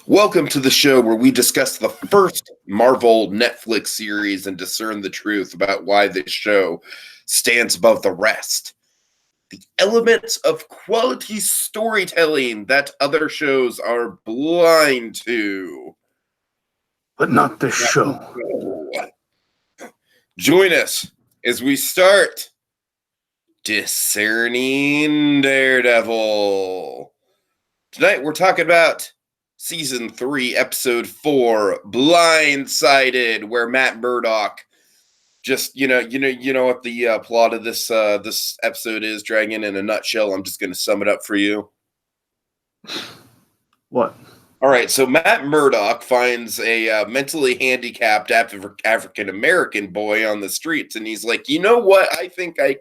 Welcome to the show where we discuss the first Marvel Netflix series and discern the truth about why this show stands above the rest. The elements of quality storytelling that other shows are blind to. But not this show. Join us as we start Discerning Daredevil. Tonight we're talking about Season 3, Episode 4, Blindsided, where Matt Murdock just, you know what the plot of this episode is, Dragon, in a nutshell. I'm just going to sum it up for you. What? All right, so Matt Murdock finds a mentally handicapped African-American boy on the streets, and he's like, you know what? I think I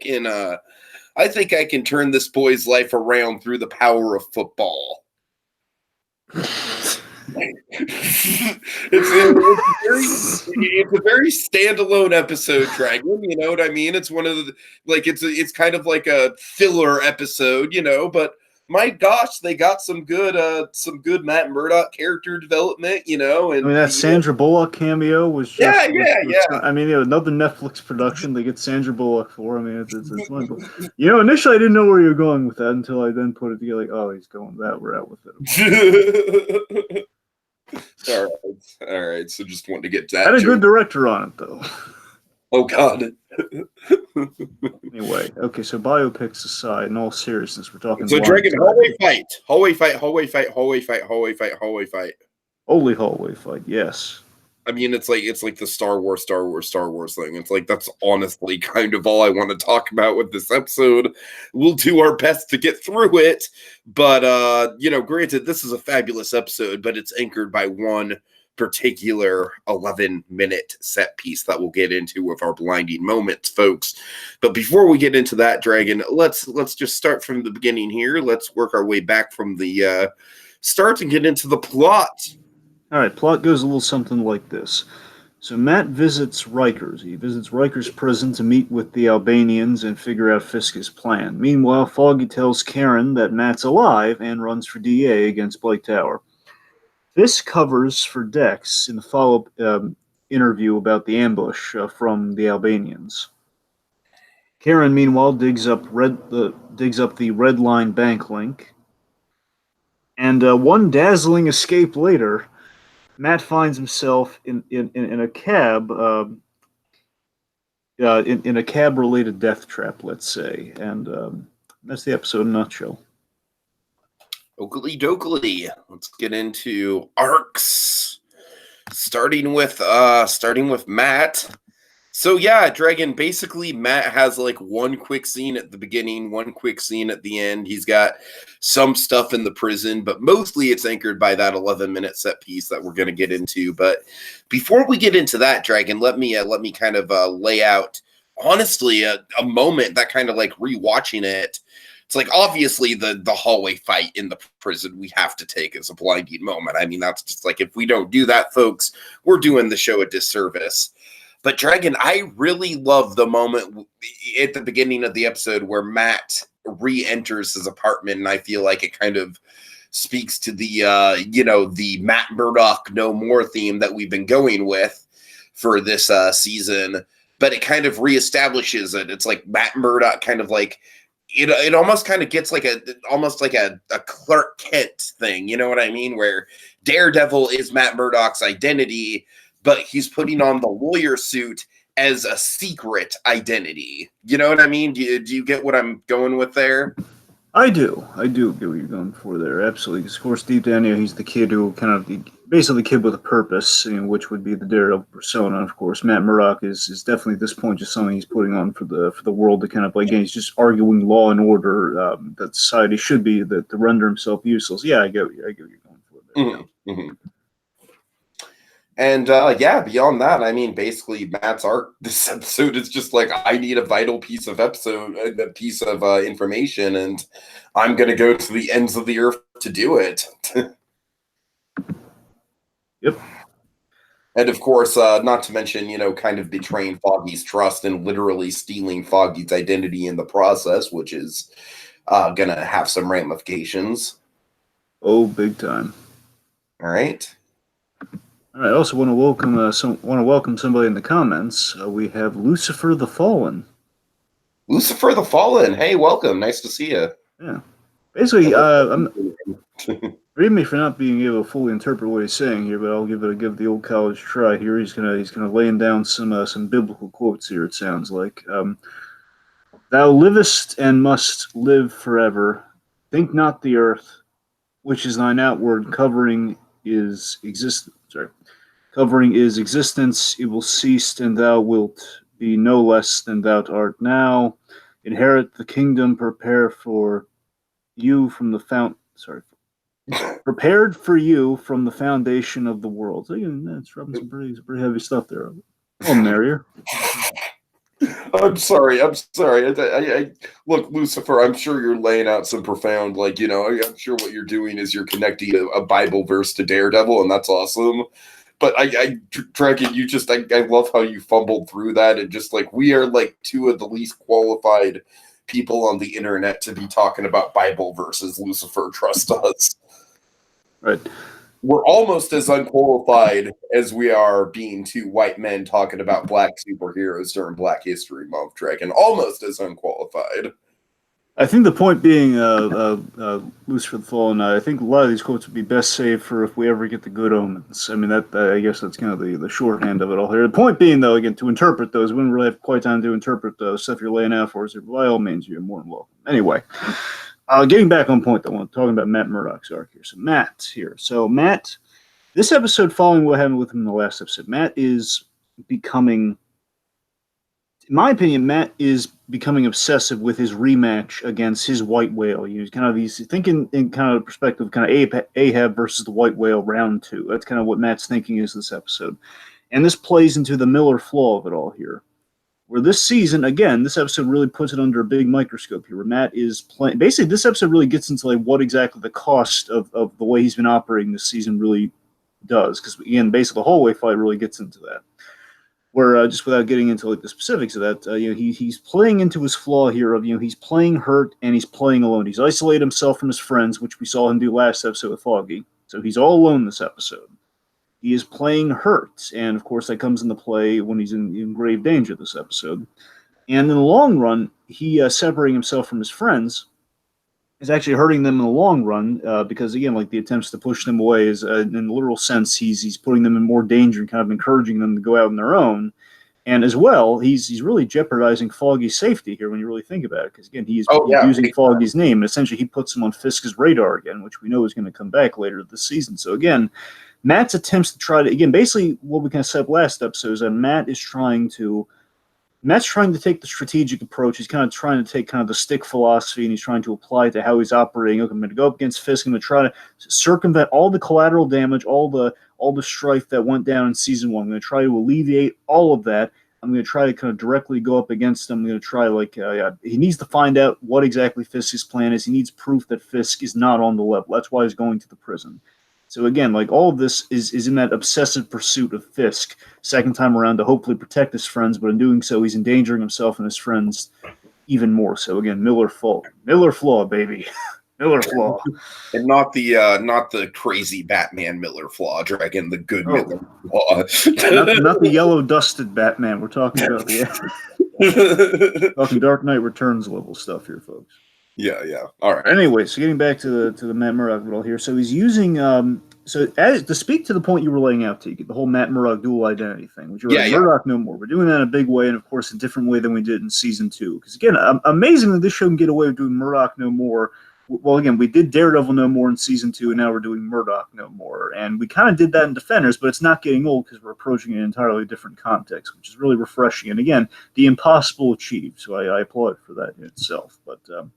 can turn this boy's life around through the power of football. It's a very standalone episode, Dragon. You know what I mean? It's one of the it's kind of like a filler episode, but my gosh, they got some good Matt Murdock character development, And I mean, that Sandra Bullock cameo was just yeah. I mean, another Netflix production they get Sandra Bullock for. I mean, it's initially I didn't know where you were going with that until I then put it together. Like, oh, he's going that route with it. All right. So just wanted to get that. Had a good director on it, though. Oh God. Anyway, okay. So biopics aside, in all seriousness, we're talking. So Dragon, hallway fight. Holy hallway fight. Yes. I mean, it's like the Star Wars thing. It's like that's honestly kind of all I want to talk about with this episode. We'll do our best to get through it, but granted, this is a fabulous episode, but it's anchored by one particular 11-minute set piece that we'll get into with our blinding moments, folks. But before we get into that, Dragon, let's just start from the beginning here. Let's work our way back from the start and get into the plot. All right, plot goes a little something like this. So Matt visits Rikers. He visits Rikers prison to meet with the Albanians and figure out Fisk's plan. Meanwhile, Foggy tells Karen that Matt's alive and runs for DA against Blake Tower. This covers for Dex in the follow-up interview about the ambush from the Albanians. Karen, meanwhile, digs up the Red Line bank link. And one dazzling escape later, Matt finds himself in a cab, in a cab-related death trap, let's say, and that's the episode in a nutshell. Oakley dokley. Let's get into arcs. Starting with Matt. So yeah, Dragon, basically Matt has like one quick scene at the beginning, one quick scene at the end. He's got some stuff in the prison, but mostly it's anchored by that 11-minute set piece that we're going to get into. But before we get into that, Dragon, let me kind of lay out, honestly, a moment that kind of like rewatching it. It's like, obviously, the hallway fight in the prison we have to take as a blinding moment. I mean, that's just like, if we don't do that, folks, we're doing the show a disservice. But Dragon, I really love the moment at the beginning of the episode where Matt re-enters his apartment, and I feel like it kind of speaks to the, the Matt Murdock No More theme that we've been going with for this season. But it kind of reestablishes it. It's like Matt Murdock kind of like, it almost kind of gets like a Clark Kent thing, you know what I mean? Where Daredevil is Matt Murdock's identity, but he's putting on the lawyer suit as a secret identity. You know what I mean? Do you get what I'm going with there? I do get what you're going for there, absolutely. Because of course, deep down here, he's the kid who basically the kid with a purpose, which would be the Daredevil persona. Of course, Matt Murdock is definitely at this point just something he's putting on for the world to kind of like. He's just arguing law and order that society should be to render himself useless. Yeah, I get what you're going for there. Mm-hmm. Mm-hmm. And beyond that, I mean, basically, Matt's arc this episode is just like, I need a vital piece of information, and I'm going to go to the ends of the earth to do it. Yep. And of course, not to mention, kind of betraying Foggy's trust and literally stealing Foggy's identity in the process, which is going to have some ramifications. Oh, big time. All right. All right. I also want to welcome somebody in the comments. We have Lucifer the Fallen. Lucifer the Fallen. Hey, welcome. Nice to see you. Yeah. Basically, forgive me for not being able to fully interpret what he's saying here, but I'll give the old college try here. He's gonna laying down some biblical quotes here. It sounds like, "Thou livest and must live forever. Think not the earth, which is thine outward covering, is existence. Covering is existence. It will cease, and thou wilt be no less than thou art now. Inherit the kingdom. Prepare for you from the fount. Sorry." Prepared for you from the foundation of the world. So, that's rubbing some pretty heavy stuff there. Oh, merrier. I'm sorry. I look, Lucifer. I'm sure you're laying out some profound, I'm sure what you're doing is you're connecting a Bible verse to Daredevil, and that's awesome. But Dragon, I love how you fumbled through that, and just we are two of the least qualified people on the internet to be talking about Bible verses. Lucifer, trust us. Right. We're almost as unqualified as we are being two white men talking about black superheroes during Black History Month, Dragon. Almost as unqualified. I think the point being, Lucifer the Fallen, I think a lot of these quotes would be best saved for if we ever get the good omens. I mean, I guess that's kind of the shorthand of it all here. The point being, though, again, to interpret those, we wouldn't really have quite time to interpret the stuff you're laying out for us. By all means, you're more than welcome. Anyway. Getting back on point, though, I'm talking about Matt Murdock's arc here. So Matt here. So Matt, this episode, following what happened with him in the last episode, Matt is becoming, in my opinion, obsessive with his rematch against his white whale. He's thinking in kind of the perspective of kind of Ahab versus the white whale round 2. That's kind of what Matt's thinking is this episode. And this plays into the Miller flaw of it all here. Where this season, again, this episode really puts it under a big microscope here, where Matt is playing. Basically, this episode really gets into what exactly the cost of the way he's been operating this season really does. Because, again, basically the hallway fight really gets into that. Where, just without getting into the specifics of that, he's playing into his flaw here of, he's playing hurt and he's playing alone. He's isolated himself from his friends, which we saw him do last episode with Foggy. So he's all alone this episode. He is playing hurt, and of course that comes into play when he's in grave danger this episode. And in the long run, he separating himself from his friends is actually hurting them in the long run because, again, the attempts to push them away is, in a literal sense, he's putting them in more danger and kind of encouraging them to go out on their own. And as well, he's really jeopardizing Foggy's safety here when you really think about it, because, again, he's using Foggy's name, and essentially he puts him on Fisk's radar again, which we know is going to come back later this season. So, again, Matt's attempts to try to, again, basically what we kind of said last episode is that Matt's trying to take the strategic approach. He's kind of trying to take kind of the stick philosophy, and he's trying to apply it to how he's operating. Okay, I'm going to go up against Fisk. I'm going to try to circumvent all the collateral damage, all the strife that went down in season 1. I'm going to try to alleviate all of that. I'm going to try to kind of directly go up against him. I'm going to try, he needs to find out what exactly Fisk's plan is. He needs proof that Fisk is not on the level. That's why he's going to the prison. So again, all of this is in that obsessive pursuit of Fisk, second time around, to hopefully protect his friends, but in doing so, he's endangering himself and his friends even more. So again, Miller flaw, baby. Miller flaw. And not the crazy Batman Miller flaw, Dragon, the good Miller flaw. not the yellow dusted Batman. We're talking about talking Dark Knight Returns level stuff here, folks. Yeah. All right. Anyway, so getting back to the Matt Murdock role here. So he's using to speak to the point you were laying out, Tiki, the whole Matt Murdock dual identity thing, which you're Murdock no more. We're doing that in a big way, and of course a different way than we did in season 2. Because again, amazingly, this show can get away with doing Murdock no more. Well, again, we did Daredevil no more in season 2, and now we're doing Murdock no more. And we kind of did that in Defenders, but it's not getting old because we're approaching an entirely different context, which is really refreshing. And again, the impossible achieved. So I applaud for that in itself. But in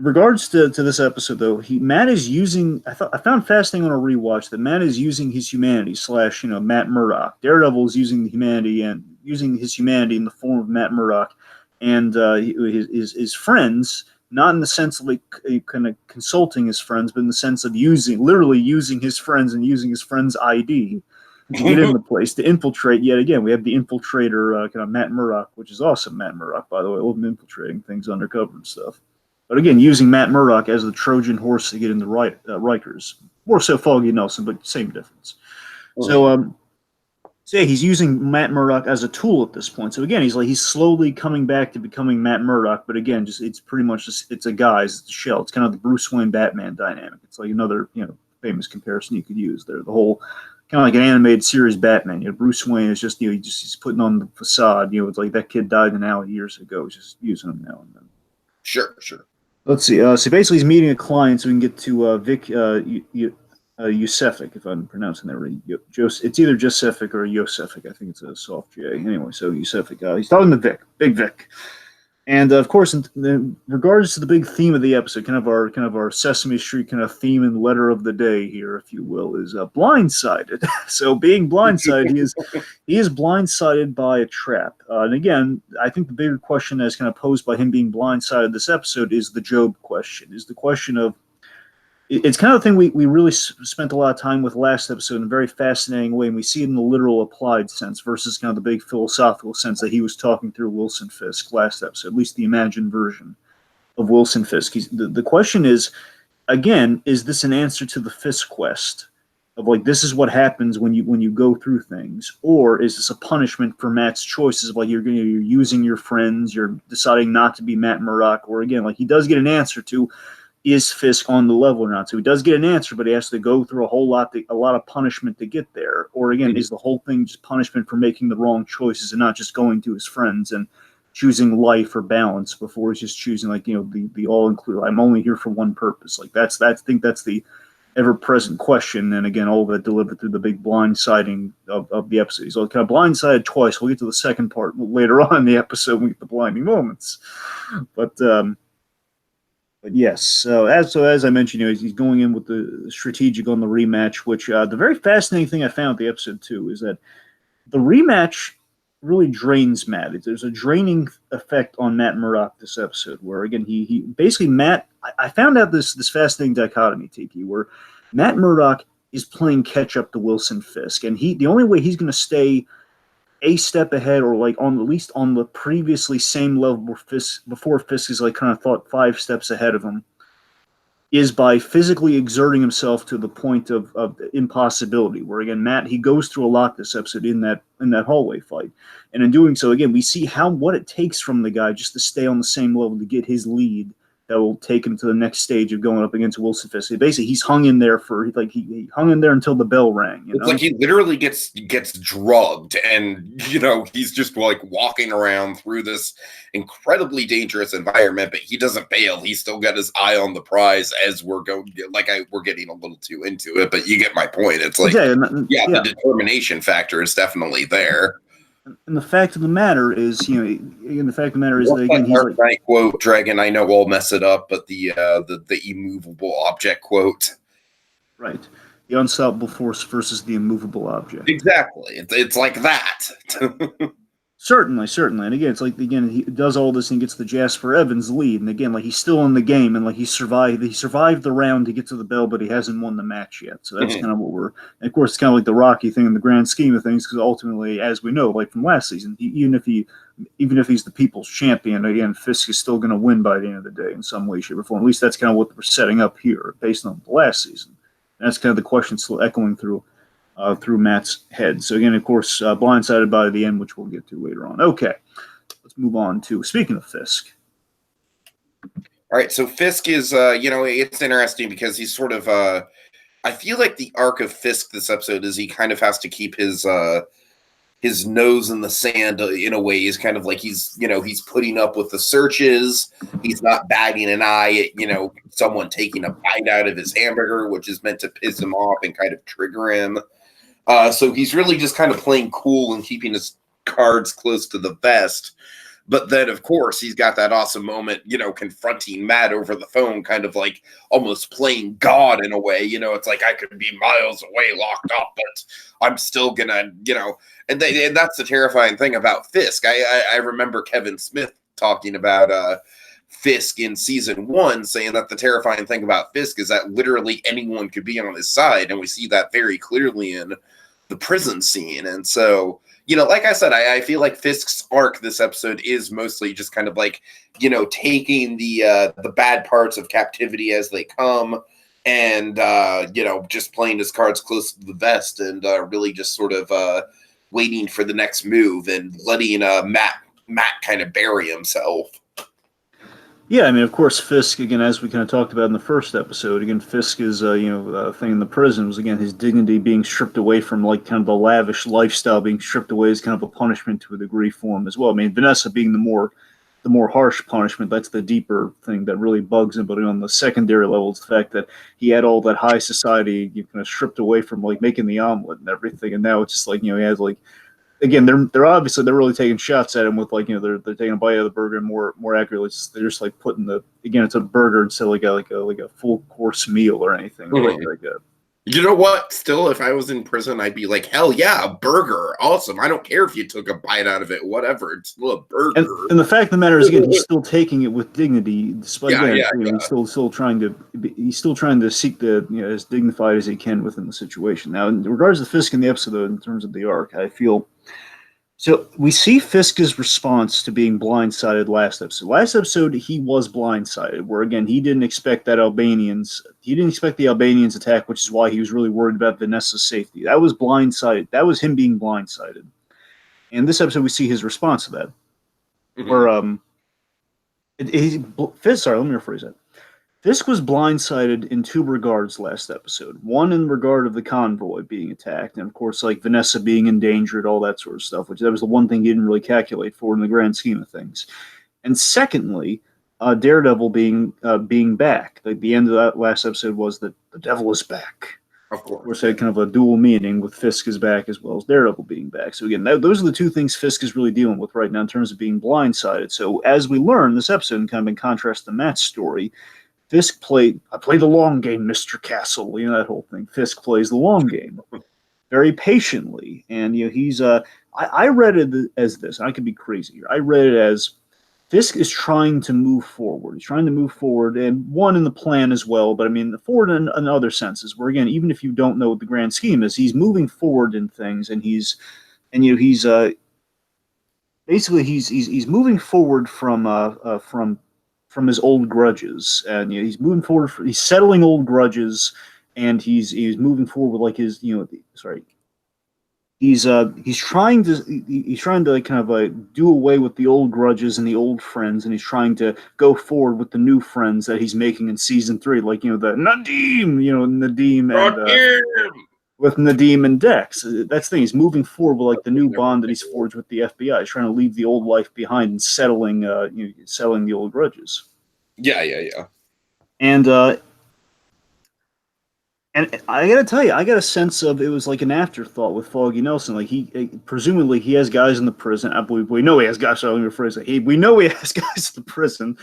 regards to this episode, though, Matt is using. I found fascinating on a rewatch that Matt is using his humanity / Matt Murdock. Daredevil is using the humanity and using his humanity in the form of Matt Murdock, and his friends. Not in the sense of kind of consulting his friends, but in the sense of literally using his friends and using his friends' ID to get in the place, to infiltrate. Yet again, we have the infiltrator, kind of Matt Murdock, which is awesome. Matt Murdock, by the way, I love him infiltrating things undercover and stuff. But again, using Matt Murdock as the Trojan horse to get into Rikers. more so Foggy Nelson, but same difference. So yeah, he's using Matt Murdock as a tool at this point. So again, he's slowly coming back to becoming Matt Murdock, but again, it's pretty much it's a guise, it's a shell. It's kind of the Bruce Wayne Batman dynamic. It's like another famous comparison you could use there. The whole kind of like an animated series Batman. Bruce Wayne is just he's putting on the facade. It's like that kid died in an alley years ago. He's just using him now and then. Sure. Let's see. So basically, he's meeting a client, so we can get to Vic Yusefic, if I'm pronouncing that right. It's either Josefic or Yosefic. I think it's a soft J. Anyway, so Yusefic. He's talking to Vic, Big Vic, and of course, in regards to the big theme of the episode, kind of our Sesame Street kind of theme and letter of the day here, if you will, is blindsided. So, being blindsided, he is blindsided by a trap. And again, I think the bigger question that's kind of posed by him being blindsided this episode is the Job question. Is the question of it's kind of the thing we really spent a lot of time with last episode in a very fascinating way, and we see it in the literal applied sense versus kind of the big philosophical sense that he was talking through Wilson Fisk last episode, at least the imagined version of Wilson Fisk. The question is, again, is this an answer to the Fisk quest of like this is what happens when you go through things, or is this a punishment for Matt's choices of like you're using your friends, you're deciding not to be Matt Murdock, or again like he does get an answer to. Is Fisk on the level or not? So he does get an answer, but he has to go through a lot of punishment to get there. Or again, is the whole thing just punishment for making the wrong choices and not just going to his friends and choosing life or balance before he's just choosing the all inclusive. I'm only here for one purpose. Like I think that's the ever present question. And again, all of that delivered through the big blindsiding of the episode. He's kind of blindsided twice. We'll get to the second part later on in the episode when we get the blinding moments, But yes, so as I mentioned, he's going in with the strategic on the rematch, which the very fascinating thing I found with the episode too is that the rematch really drains Matt. There's a draining effect on Matt Murdock this episode, where again he basically Matt. I found out this fascinating dichotomy, Tiki, where Matt Murdock is playing catch up to Wilson Fisk, and the only way he's going to stay a step ahead, or like at least on the previously same level before Fisk is like kind of thought 5 steps ahead of him, is by physically exerting himself to the point of impossibility. Where again, Matt, he goes through a lot this episode in that hallway fight, and in doing so, again, we see what it takes from the guy just to stay on the same level to get his lead. That will take him to the next stage of going up against Wilson Fisk. Basically, he's hung in there he hung in there until the bell rang. It's like he literally gets drugged, and he's just like walking around through this incredibly dangerous environment, but he doesn't fail. He's still got his eye on the prize as we're going. We're getting a little too into it, but you get my point. It's like the determination factor is definitely there. And the fact of the matter is, that again, he's Dark Knight quote, Dragon. I know we'll mess it up, but the immovable object quote, right? The unstoppable force versus the immovable object. Exactly. It's like that. Certainly, and again, it's like he does all this and gets the Jasper Evans lead, and again, like he's still in the game, and like he survived the round to get to the bell, but he hasn't won the match yet. So that's kind of what and of course, it's kind of like the Rocky thing in the grand scheme of things, because ultimately, as we know, like from last season, even if he's the people's champion, again, Fisk is still going to win by the end of the day in some way, shape, or form. At least that's kind of what we're setting up here, based on the last season. And that's kind of the question still echoing through Matt's head. So again, of course, blindsided by the end, which we'll get to later on. Okay, let's move on to, speaking of Fisk. All right, so Fisk is, it's interesting because he's sort of, I feel like the arc of Fisk this episode is he kind of has to keep his nose in the sand in a way. He's kind of like he's putting up with the searches. He's not batting an eye at, someone taking a bite out of his hamburger, which is meant to piss him off and kind of trigger him. So he's really just kind of playing cool and keeping his cards close to the vest. But then, of course, he's got that awesome moment, confronting Matt over the phone, kind of like almost playing God in a way. It's like I could be miles away locked up, but I'm still going to, and that's the terrifying thing about Fisk. I remember Kevin Smith talking about Fisk in season 1, saying that the terrifying thing about Fisk is that literally anyone could be on his side. And we see that very clearly in the prison scene. And so, like I said, I feel like Fisk's arc this episode is mostly just kind of like, taking the bad parts of captivity as they come, and just playing his cards close to the vest and really just sort of waiting for the next move and letting Matt kind of bury himself. Yeah, I mean, of course, Fisk, again, as we kind of talked about in the first episode, again, Fisk is, thing in the prison was, again, his dignity being stripped away from, like, kind of the lavish lifestyle being stripped away as kind of a punishment to a degree for him as well. I mean, Vanessa being the more harsh punishment, that's the deeper thing that really bugs him. But on the secondary level, it's the fact that he had all that high society kind of stripped away from, like, making the omelet and everything. And now it's just like, he has, like, again, they're obviously they're really taking shots at him with, like, they're taking a bite of the burger, and more accurately, they're just like putting it's a burger instead of like a full course meal or anything. Mm-hmm. Like a, you know what? Still, if I was in prison, I'd be like, hell yeah, a burger, awesome. I don't care if you took a bite out of it, whatever. It's still a burger. And the fact of the matter is, again, he's still taking it with dignity, despite he's still trying to seek the as dignified as he can within the situation. Now, in regards to Fisk in the episode, in terms of the arc, I feel. So we see Fisk's response to being blindsided last episode. Last episode, he was blindsided, where, again, he didn't expect the Albanians attack, which is why he was really worried about Vanessa's safety. That was blindsided. That was him being blindsided. And this episode, we see his response to that. Mm-hmm. Where let me rephrase that. Fisk was blindsided in two regards last episode. One in regard of the convoy being attacked, and of course, like, Vanessa being endangered, all that sort of stuff, which that was the one thing he didn't really calculate for in the grand scheme of things. And secondly, Daredevil being back. Like, the end of that last episode was that the devil is back. Of course, it had kind of a dual meaning with Fisk is back as well as Daredevil being back. So again, those are the two things Fisk is really dealing with right now in terms of being blindsided. So as we learn this episode, and kind of in contrast to Matt's story, Fisk I play the long game, Mr. Castle. That whole thing. Fisk plays the long game very patiently. And, he's, I read it as this. I could be crazy here. I read it as Fisk is trying to move forward. He's trying to move forward, and one in the plan as well, but I mean, forward in other senses, where, again, even if you don't know what the grand scheme is, he's moving forward in things, and he's basically he's moving forward from his old grudges, and he's moving forward. He's settling old grudges, and he's moving forward with, like, his He's trying to like, kind of like, do away with the old grudges and the old friends, and he's trying to go forward with the new friends that he's making in season 3, like, the Nadim, Nadim and with Nadim and Dex. That's the thing. He's moving forward with, like, the new bond that he's forged with the FBI. He's trying to leave the old life behind and settling the old grudges. Yeah. And I gotta tell you, I got a sense of it was like an afterthought with Foggy Nelson. Like, presumably he has guys in the prison. I believe we know he has guys. So let me rephrase it. We know he has guys in the prison,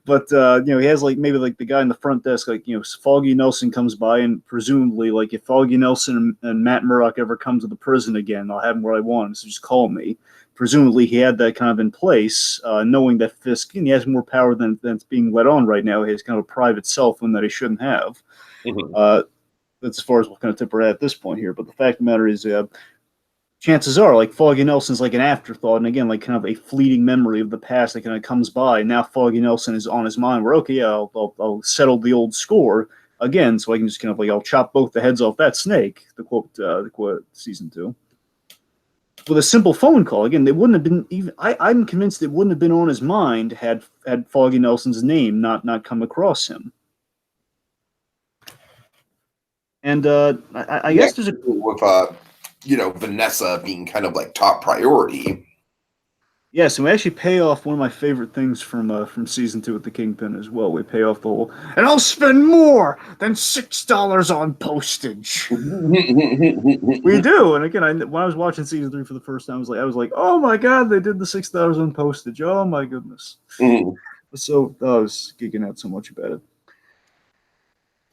but he has, like, maybe, like, the guy in the front desk. Like, Foggy Nelson comes by, and presumably, like, if Foggy Nelson and Matt Murdock ever come to the prison again, I'll have him where I want him. So just call me. Presumably he had that kind of in place, knowing that Fisk, he has more power than's being let on right now. He has kind of a private cell phone that he shouldn't have. Mm-hmm. That's as far as what kind of tip we're at this point here. But the fact of the matter is, chances are, like, Foggy Nelson's like an afterthought, and again, like, kind of a fleeting memory of the past that kind of comes by. And now Foggy Nelson is on his mind. Where, okay, yeah, I'll settle the old score again, so I can just kind of, like, I'll chop both the heads off that snake. The quote season 2. With a simple phone call, again, they wouldn't have been even. I'm convinced it wouldn't have been on his mind had Foggy Nelson's name not come across him. And I guess there's with Vanessa being kind of like top priority. Yes, and we actually pay off one of my favorite things from season 2 with the Kingpin as well. We pay off the whole, and I'll spend more than $6 on postage. We do, and again, when I was watching season 3 for the first time, I was like, oh my god, they did the $6 on postage. Oh my goodness. Mm-hmm. So I was geeking out so much about it.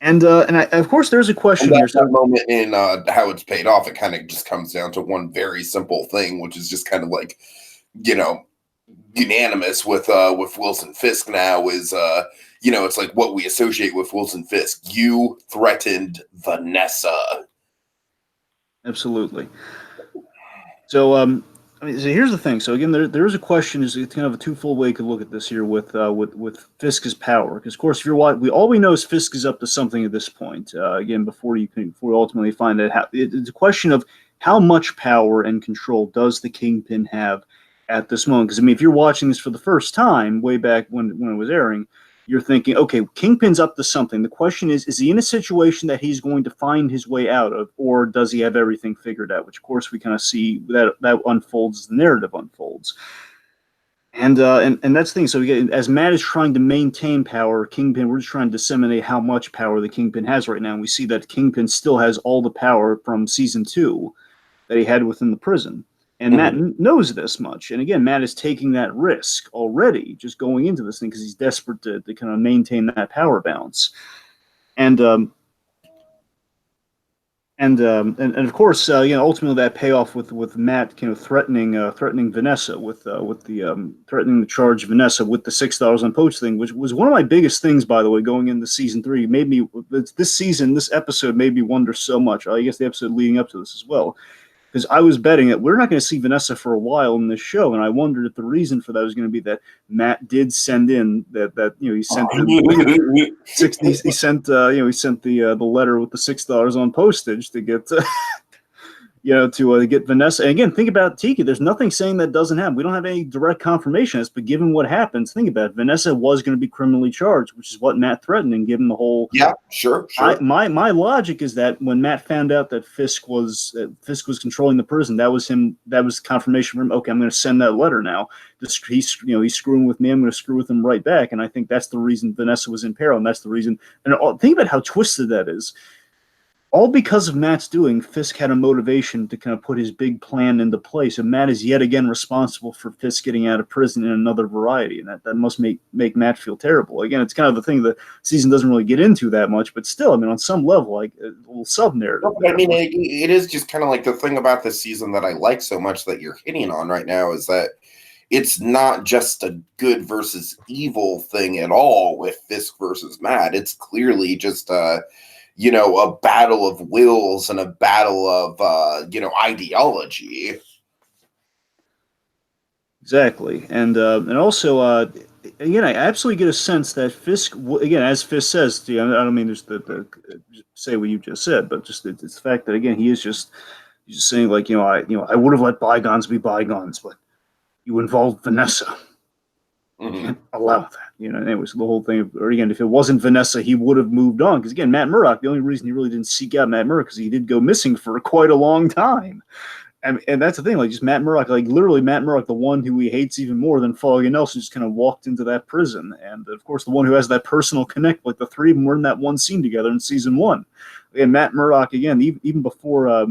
And of course, there's a question here. That moment in how it's paid off, it kind of just comes down to one very simple thing, which is just kind of like, unanimous with Wilson Fisk now is, it's like what we associate with Wilson Fisk. You threatened Vanessa. Absolutely. So, I mean, so here's the thing. So again, there is a question. Is it's kind of a twofold way you could look at this here with Fisk's power. Because of course, if you're all we know is Fisk is up to something at this point. Again, before you ultimately find out it's a question of how much power and control does the Kingpin have at this moment. Because I mean, if you're watching this for the first time, way back when it was airing, you're thinking, okay, Kingpin's up to something. The question is he in a situation that he's going to find his way out of, or does he have everything figured out? Which, of course, we kind of see that unfolds as the narrative unfolds. And that's the thing. So as Matt is trying to maintain power, Kingpin, we're just trying to disseminate how much power the Kingpin has right now. And we see that Kingpin still has all the power from season 2 that he had within the prison. And Matt knows this much. And again, Matt is taking that risk already, just going into this thing because he's desperate to kind of maintain that power balance. And of course, ultimately that payoff with Matt, threatening Vanessa threatening the charge of Vanessa with the $6 on poach thing, which was one of my biggest things, by the way, going into season 3. This episode made me wonder so much. I guess the episode leading up to this as well. Because I was betting that we're not going to see Vanessa for a while in this show, and I wondered if the reason for that was going to be that Matt did send in he sent he sent the letter with the $6 on postage to get to get Vanessa. And again, think about Tiki. There's nothing saying that doesn't happen. We don't have any direct confirmation of this, but given what happens, think about it. Vanessa was going to be criminally charged, which is what Matt threatened, and given the whole... Yeah, sure. My logic is that when Matt found out that Fisk was controlling the prison, that was confirmation for him, okay, I'm going to send that letter now. He's screwing with me, I'm going to screw with him right back. And I think that's the reason Vanessa was in peril, and that's the reason... And think about how twisted that is. All because of Matt's doing, Fisk had a motivation to kind of put his big plan into place, and Matt is yet again responsible for Fisk getting out of prison in another variety, and that must make Matt feel terrible. Again, it's kind of the thing the season doesn't really get into that much, but still, I mean, on some level, like a little sub-narrative. I mean, it is just kind of like the thing about this season that I like so much that you're hitting on right now is that it's not just a good versus evil thing at all with Fisk versus Matt. It's clearly just a battle of wills and a battle of, ideology. Exactly. And also, again, I absolutely get a sense that Fisk, again, as Fisk says, I don't mean just the say what you just said, but just it's the fact that, again, he's just saying, like, I would have let bygones be bygones, but you involved Vanessa. You can't allow that. And it was the whole thing. Or again, if it wasn't Vanessa, he would have moved on. Because again, Matt Murdock, the only reason he really didn't seek out Matt Murdock because he did go missing for quite a long time. And that's the thing. Like, just Matt Murdock, like literally Matt Murdock, the one who he hates even more than Foggy Nelson, just kind of walked into that prison. And of course, the one who has that personal connect, like the three of them were in that one scene together in season 1. And Matt Murdock, again, even before.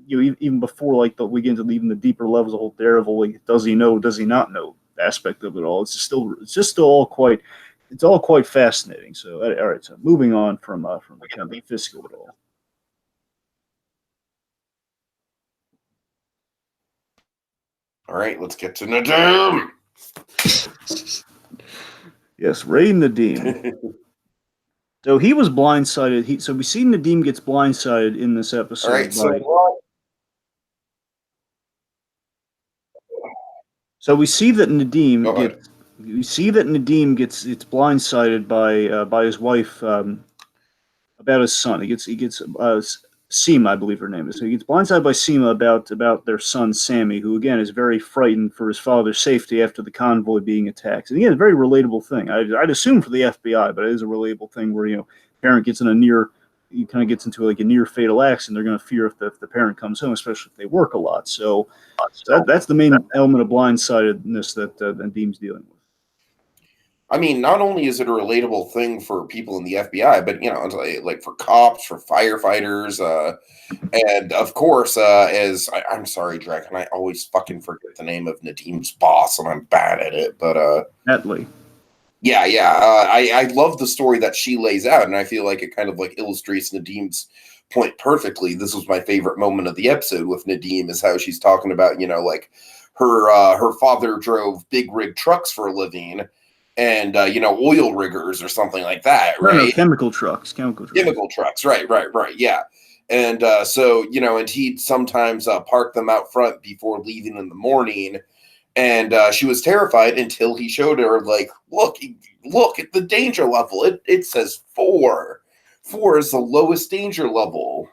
Even before like we get into even the deeper levels of the whole Daredevil, like, does he know, does he not know aspect of it all? It's just all quite fascinating. So all right, so moving on from the kind of the Fisk of it all. All right, let's get to Nadim. Yes, Ray Nadim. So he was blindsided. So we see Nadim gets blindsided in this episode. All right, So we see that Nadim gets blindsided by his wife about his son. He gets Seema, I believe her name is. So he gets blindsided by Seema about their son Sammy, who again is very frightened for his father's safety after the convoy being attacked. And again, a very relatable thing. I'd assume for the FBI, but it is a relatable thing where parent gets into like a near fatal accident. They're going to fear if the parent comes home, especially if they work a lot. So that's the main element of blindsidedness that Nadim's dealing with. I mean, not only is it a relatable thing for people in the FBI, but like for cops, for firefighters, and of course, I'm sorry, Dragon, I always fucking forget the name of Nadim's boss, and I'm bad at it. But Netley. Yeah. I love the story that she lays out, and I feel like it kind of like illustrates Nadim's point perfectly. This was my favorite moment of the episode with Nadim, is how she's talking about, like her father drove big rig trucks for a living, and oil riggers or something like that, right? No, chemical trucks, right, yeah. And so, and he'd sometimes park them out front before leaving in the morning. And she was terrified until he showed her, like, look at the danger level. It says 4. 4 is the lowest danger level.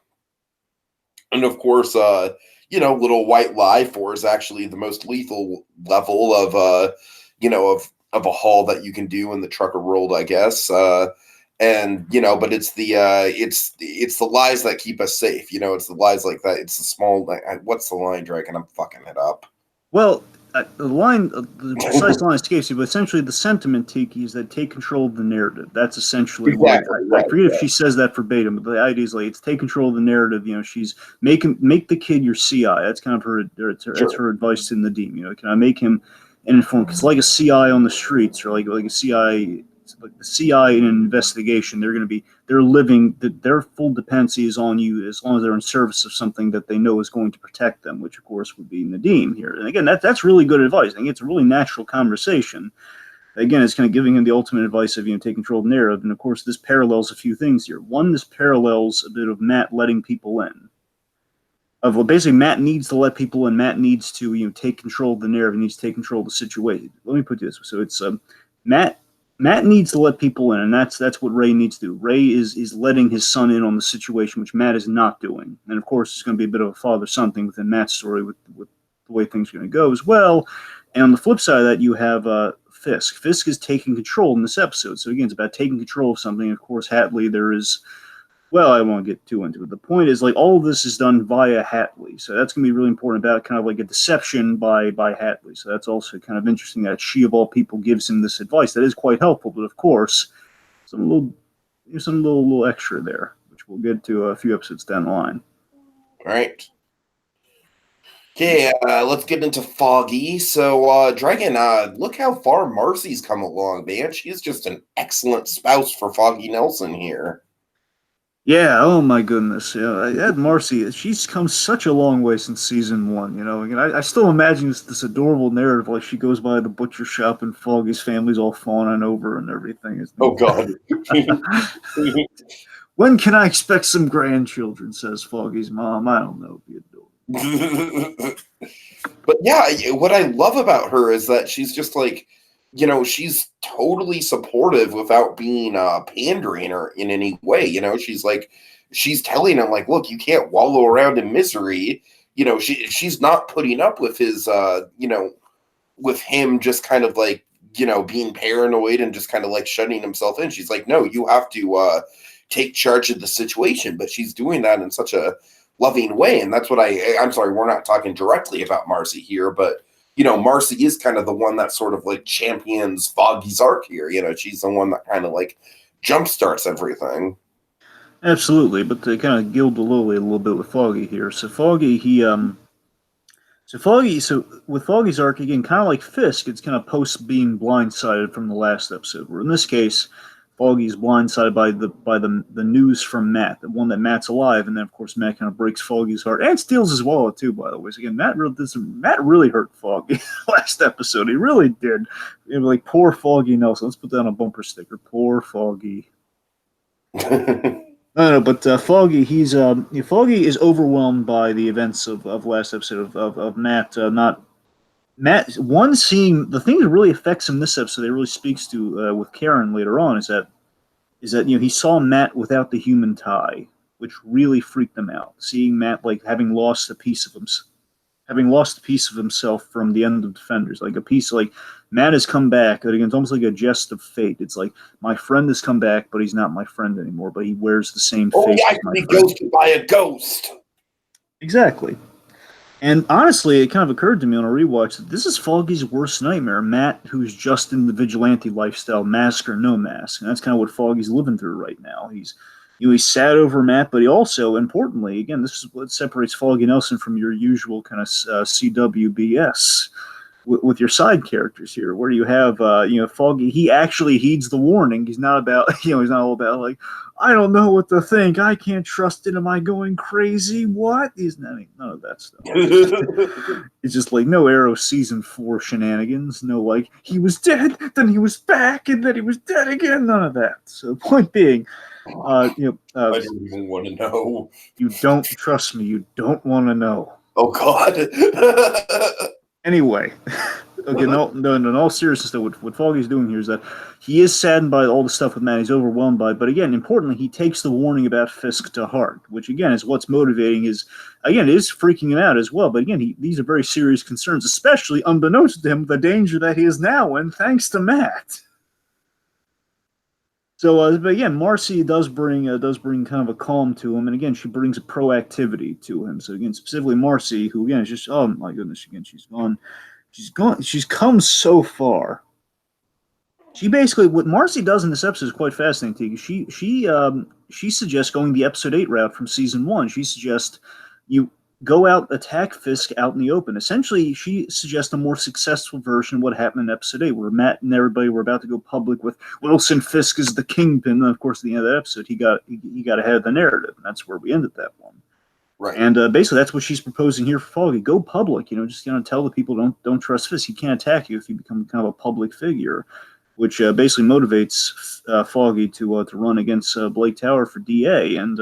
And of course, little white lie, 4 is actually the most lethal level of, of a haul that you can do in the trucker world, I guess. But it's the lies that keep us safe. It's the lies like that. It's the small, what's the line, Dragon? I'm fucking it up. Well, the precise line escapes you, but essentially the sentiment, Tiki, is that take control of the narrative. That's essentially exactly I forget if she says that verbatim, but the idea is like it's take control of the narrative. She's make the kid your CI. That's kind of that's her advice in the Deem. Can I make him an informant? It's like a CI on the streets, or like a CI. Like the CI in an investigation, they're living, their full dependency is on you as long as they're in service of something that they know is going to protect them, which of course would be Nadim here. And again, that's really good advice. I think it's a really natural conversation. Again, it's kind of giving him the ultimate advice of take control of the narrative. And of course, this parallels a few things here. One, this parallels a bit of Matt letting people in. Basically, Matt needs to let people in. Matt needs to take control of the narrative. He needs to take control of the situation. Let me put it this way. So it's Matt needs to let people in, and that's what Ray needs to do. Ray is letting his son in on the situation, which Matt is not doing. And of course, it's going to be a bit of a father-son thing within Matt's story with the way things are going to go as well. And on the flip side of that, you have Fisk. Fisk is taking control in this episode. So again, it's about taking control of something. Of course, Hatley, there is... Well, I won't get too into it. The point is, like, all of this is done via Hatley. So that's going to be really important about kind of like a deception by Hatley. So that's also kind of interesting that she, of all people, gives him this advice. That is quite helpful. But of course, some little extra there, which we'll get to a few episodes down the line. All right. Okay, let's get into Foggy. So, Dragon, look how far Marcy's come along, man. She is just an excellent spouse for Foggy Nelson here. Yeah, oh my goodness. Yeah, Marcy, she's come such a long way since season 1, And I still imagine this adorable narrative, like she goes by the butcher shop and Foggy's family's all fawning over and everything. Oh, God. When can I expect some grandchildren, says Foggy's mom. I don't know. Be adorable. But yeah, what I love about her is that she's just like, she's totally supportive without being pandering or in any way. She's telling him, like, look, you can't wallow around in misery. She's not putting up with his, with him just kind of like, being paranoid and just kind of like shutting himself in. She's like, no, you have to take charge of the situation. But she's doing that in such a loving way. And that's what I'm sorry, we're not talking directly about Marcy here, but Marcy is kind of the one that sort of like champions Foggy's arc here. She's the one that kind of like jumpstarts everything. Absolutely, but they kind of gild the lily a little bit with Foggy here. So Foggy, so with Foggy's arc, again, kind of like Fisk, it's kind of post being blindsided from the last episode, where in this case, Foggy's blindsided by the news from Matt, the one that Matt's alive, and then of course Matt kind of breaks Foggy's heart and steals his wallet too. By the way, so again, Matt really hurt Foggy last episode. He really did. Like poor Foggy Nelson. Let's put that on a bumper sticker. Poor Foggy. No, but Foggy, Foggy is overwhelmed by the events of last episode of Matt seeing the thing that really affects him this episode, that really speaks to with Karen later on, is that he saw Matt without the human tie, which really freaked him out. Seeing Matt like having lost a piece of himself from the end of Defenders, like a piece, like Matt has come back. Again, it's almost like a jest of fate. It's like my friend has come back, but he's not my friend anymore. But he wears the same face. I can be ghosted by a ghost. Exactly. And honestly, it kind of occurred to me on a rewatch that this is Foggy's worst nightmare. Matt, who's just in the vigilante lifestyle, mask or no mask. And that's kind of what Foggy's living through right now. He's sad over Matt, but he also, importantly, again, this is what separates Foggy Nelson from your usual kind of CWBS with your side characters here, where you have, Foggy, he actually heeds the warning. He's not about, he's not all about like, I don't know what to think. I can't trust it. Am I going crazy? What? He's none of that stuff. It's just like no Arrow season 4 shenanigans. No, like he was dead, then he was back, and then he was dead again. None of that. So the point being, I don't even want to know. You don't trust me. You don't want to know. Oh God. Anyway, okay, no, in all seriousness, though, what Foggy's doing here is that he is saddened by all the stuff with Matt. He's overwhelmed by it, but again, importantly, he takes the warning about Fisk to heart, which again is what's motivating his. Again, it is freaking him out as well. But again, these are very serious concerns, especially unbeknownst to him, the danger that he is now in, thanks to Matt. So, but again, Marcy does bring kind of a calm to him, and again, she brings a proactivity to him. So again, specifically Marcy, who again is just, oh my goodness, again she's come so far. She basically, what Marcy does in this episode is quite fascinating. She suggests going the episode 8 route from season 1. She suggests you go out, attack Fisk out in the open. Essentially, she suggests a more successful version of what happened in episode 8, where Matt and everybody were about to go public with Wilson Fisk as the kingpin. And of course, at the end of that episode, he got ahead of the narrative, and that's where we ended that one. Right. And basically, that's what she's proposing here for Foggy. Go public, just tell the people don't trust Fisk. He can't attack you if you become kind of a public figure, which basically motivates Foggy to run against Blake Tower for DA. And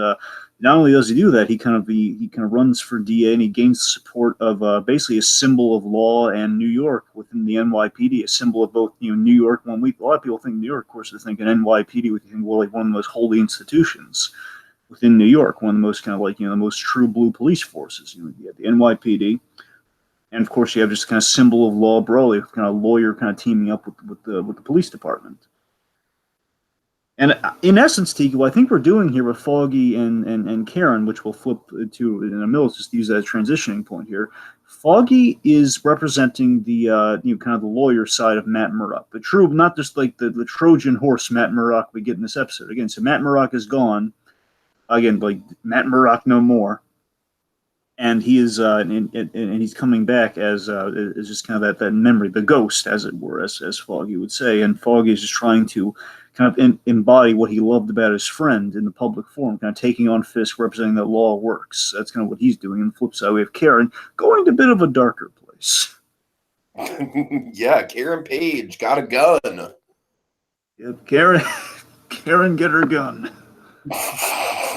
not only does he do that, he kind of runs for DA, and he gains support of basically a symbol of law and New York within the NYPD, a symbol of both New York. When a lot of people think New York, of course, they think an NYPD, we think like one of the most holy institutions within New York, one of the most kind of the most true blue police forces. You have the NYPD, and of course you have just kind of symbol of law broadly, kind of lawyer kind of teaming up with the police department. And in essence, Tiki, what I think we're doing here with Foggy and Karen, which we'll flip to in a minute, just use that as a transitioning point here. Foggy is representing the kind of the lawyer side of Matt Murdock, the true, not just like the Trojan horse Matt Murdock we get in this episode. Again, so Matt Murdock is gone. Again, like Matt Murdock no more, and he is and he's coming back as just kind of that memory, the ghost, as it were, as Foggy would say. And Foggy is just trying to kind of embody what he loved about his friend in the public forum, kind of taking on Fisk, representing that law works. That's kind of what he's doing. And the flip side, we have Karen going to a bit of a darker place. Yeah, Karen Page got a gun. Yep, Karen, get her gun.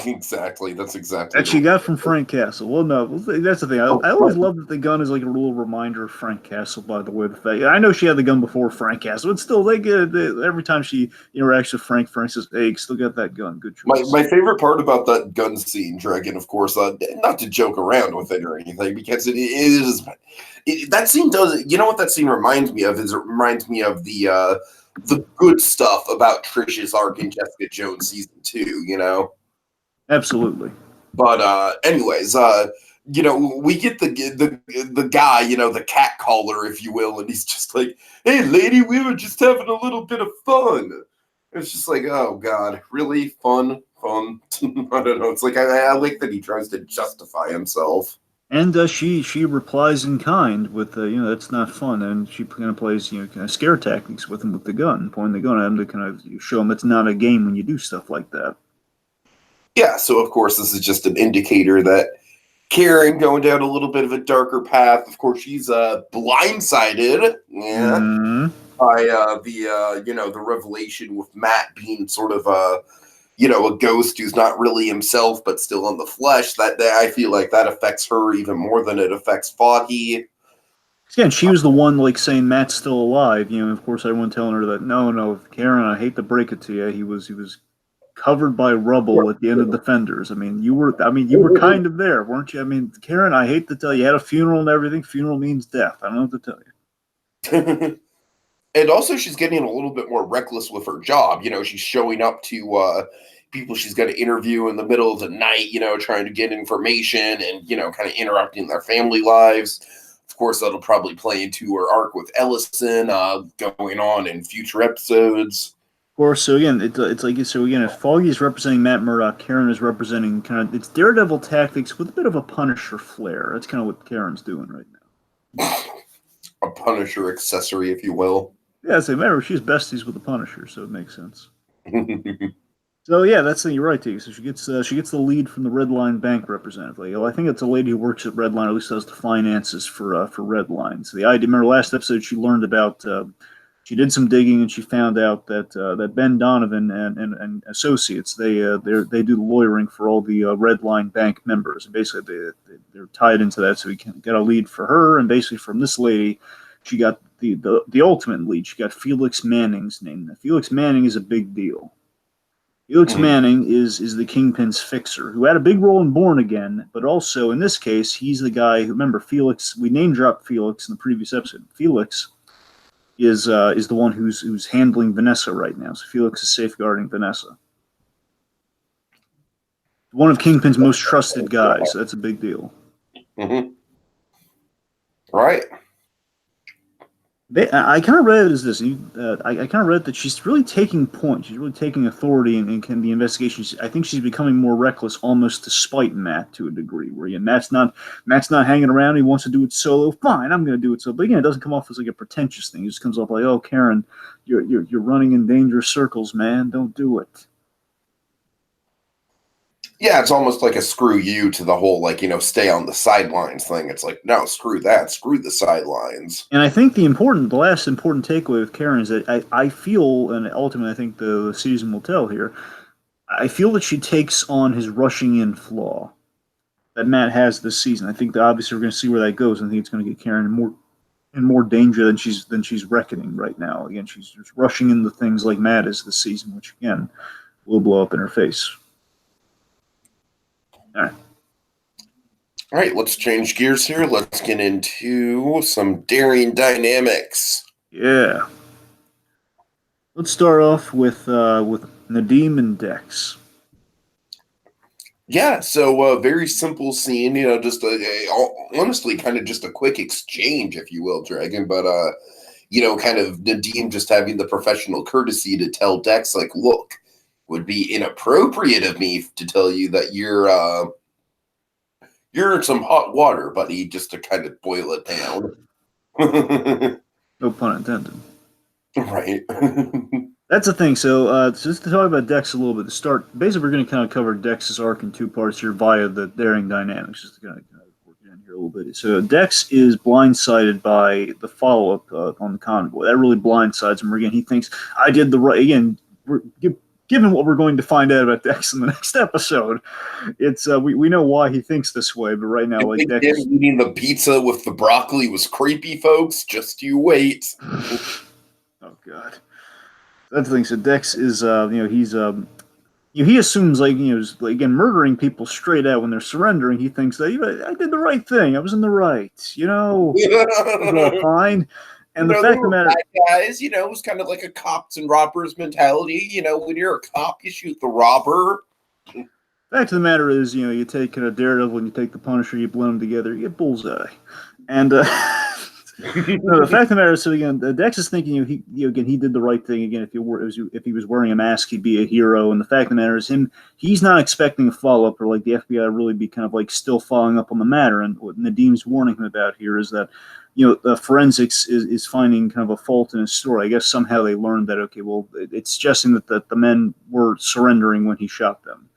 Exactly. That's exactly that she got from Frank Castle. Well, no, that's the thing. I always love that the gun is like a little reminder of Frank Castle. By the way, the fact I know she had the gun before Frank Castle, but still, every time she interacts with Frank says, "Hey, you still got that gun. Good choice." My favorite part about that gun scene, Dragon, of course, not to joke around with it or anything, because it is that scene does. You know what that scene reminds me of? Is it reminds me of the good stuff about Trish's arc in Jessica Jones season 2. Absolutely. But anyways, we get the guy, the cat caller, if you will, and he's just like, "Hey, lady, we were just having a little bit of fun." It's just like, oh God, really fun. I don't know. It's like I like that he tries to justify himself. And she replies in kind with, that's not fun. And she kind of plays, kind of scare tactics with him with the gun, pointing the gun at him to kind of show him it's not a game when you do stuff like that. Yeah, so of course this is just an indicator that Karen going down a little bit of a darker path. Of course, she's blindsided, by the revelation with Matt being sort of a ghost who's not really himself but still in the flesh. That I feel like that affects her even more than it affects Foggy. Yeah, and she was the one like saying Matt's still alive. Of course, everyone telling her that no, Karen, I hate to break it to you, he was covered by rubble at the end of Defenders. You were kind of there, weren't you? Karen, I hate to tell you, had a funeral and everything. Funeral means death. I don't know what to tell you. And also, she's getting a little bit more reckless with her job. She's showing up to people she's going to interview in the middle of the night, trying to get information and, kind of interrupting their family lives. Of course, that'll probably play into her arc with Ellison going on in future episodes. Of course, so again, if Foggy is representing Matt Murdock, Karen is representing it's Daredevil tactics with a bit of a Punisher flair. That's kind of what Karen's doing right now. A Punisher accessory, if you will. Yeah, remember, she's besties with the Punisher, so it makes sense. So yeah, that's the thing. You're right, T. So she gets the lead from the Redline Bank representative. I think it's a lady who works at Redline, or at least does the finances for Redline. So the idea. Remember last episode, she learned about She did some digging and she found out that that Ben Donovan and associates they do the lawyering for all the Red Line Bank members, and basically they're tied into that. So we can get a lead for her, and basically from this lady, she got the ultimate lead. She got Felix Manning's name. Now, Felix Manning is a big deal. Felix Manning is the Kingpin's fixer, who had a big role in Born Again, but also in this case, he's the guy who, remember, Felix, we name dropped Felix in the previous episode. Felix is the one who's handling Vanessa right now. So Felix is safeguarding Vanessa. One of Kingpin's most trusted guys. So that's a big deal. Right. I kind of read it as this. I kind of read that she's really taking point. She's really taking authority in the investigation. I think she's becoming more reckless, almost to spite Matt to a degree. Where Matt's not hanging around. He wants to do it solo. Fine, I'm going to do it solo. But again, it doesn't come off as like a pretentious thing. It just comes off like, oh, Karen, you're running in dangerous circles, man. Don't do it. Yeah, it's almost like a screw you to the whole, like, stay on the sidelines thing. It's like, no, screw that. Screw the sidelines. And I think the last important takeaway with Karen is that I feel, and ultimately I think the season will tell here, I feel that she takes on his rushing in flaw that Matt has this season. I think that obviously we're going to see where that goes. I think it's going to get Karen in more danger than she's reckoning right now. Again, she's just rushing into things like Matt is this season, which again will blow up in her face. All right. All right, let's change gears here. Let's get into some daring dynamics. Yeah. Let's start off with Nadim and Dex. Yeah, so very simple scene, just honestly kind of just a quick exchange, if you will, Dragon, but kind of Nadim just having the professional courtesy to tell Dex, like, look, would be inappropriate of me to tell you that you're in some hot water, buddy, just to kind of boil it down. No pun intended. Right. That's the thing. So just to talk about Dex a little bit, to start, basically we're going to kind of cover Dex's arc in two parts here via the daring dynamics, just to kind of work it in here a little bit. So Dex is blindsided by the follow-up on the convoy. That really blindsides him. Again, he thinks, I did the right, again, given what we're going to find out about Dex in the next episode, it's we know why he thinks this way, but right now, like Dex eating the pizza with the broccoli was creepy, folks. Just you wait. Oh God, that's the thing. So Dex is he's he assumes again murdering people straight out when they're surrendering. He thinks that I did the right thing. I was in the right. It was all fine. And the fact of the matter, guys, it was kind of like a cops and robbers mentality. When you're a cop, you shoot the robber. Fact of the matter is, you take Daredevil and you take the Punisher, you blend them together, you get Bullseye. And no, the fact of the matter is, so again, Dex is thinking, he did the right thing. Again, if he was wearing a mask, he'd be a hero. And the fact of the matter is, he's not expecting a follow up or like the FBI really be kind of like still following up on the matter. And what Nadim's warning him about here is that the forensics is finding kind of a fault in his story. I guess somehow they learned that, okay, well, it's suggesting that the men were surrendering when he shot them.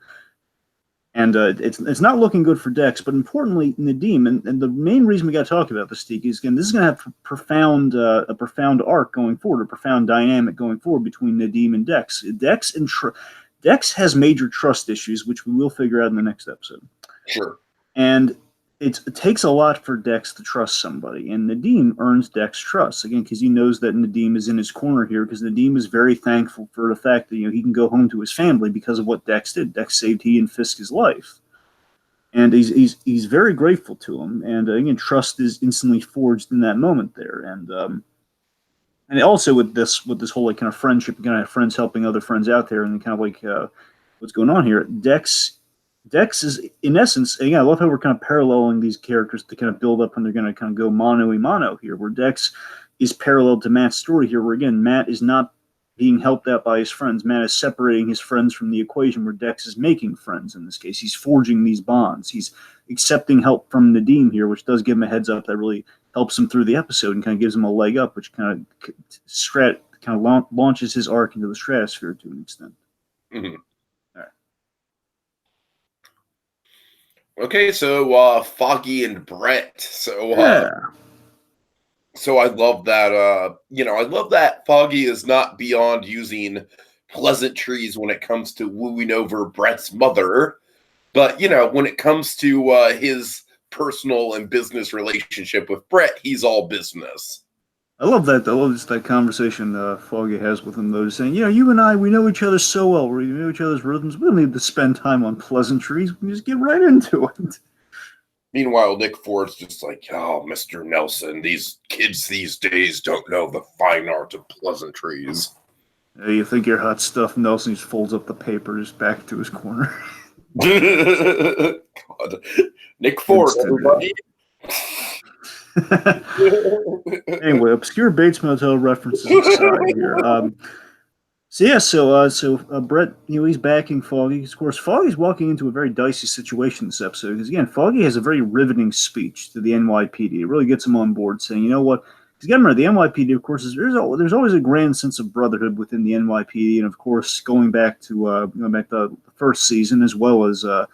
And it's not looking good for Dex, but importantly, Nadim, and the main reason we got to talk about this, Tiki, is again, this is going to have a profound arc going forward, a profound dynamic going forward between Nadim and Dex. Dex has major trust issues, which we will figure out in the next episode. Sure. And it takes a lot for Dex to trust somebody, and Nadim earns Dex trust again because he knows that Nadim is in his corner here. Because Nadim is very thankful for the fact that he can go home to his family because of what Dex did. Dex saved he and Fisk's life, and he's very grateful to him. And again, trust is instantly forged in that moment there. And also with this whole like kind of friendship, kind of friends helping other friends out there, and kind of like what's going on here, Dex is, in essence, again, I love how we're kind of paralleling these characters to kind of build up and they're going to kind of go mano-a-mano here, where Dex is parallel to Matt's story here, where, again, Matt is not being helped out by his friends. Matt is separating his friends from the equation, where Dex is making friends in this case. He's forging these bonds. He's accepting help from Nadim here, which does give him a heads up that really helps him through the episode and kind of gives him a leg up, which kind of launches his arc into the stratosphere to an extent. Mm-hmm. Okay, so Foggy and Brett. So So I love that, I love that Foggy is not beyond using pleasantries when it comes to wooing over Brett's mother. But, when it comes to his personal and business relationship with Brett, he's all business. I love that, though. I love just that conversation Foggy has with him, though, just saying, you and I, we know each other so well. We know each other's rhythms. We don't need to spend time on pleasantries. We just get right into it. Meanwhile, Nick Ford's just like, oh, Mr. Nelson, these kids these days don't know the fine art of pleasantries. You think you're hot stuff, Nelson just folds up the paper, just back to his corner. God. Nick Ford, everybody. Anyway, obscure Bates Motel references aside here. So Brett, he's backing Foggy. Of course, Foggy's walking into a very dicey situation this episode because again, Foggy has a very riveting speech to the NYPD. It really gets him on board, saying, you know what? Because remember, the NYPD, of course, there's always a grand sense of brotherhood within the NYPD, and of course, going back to the first season as well as the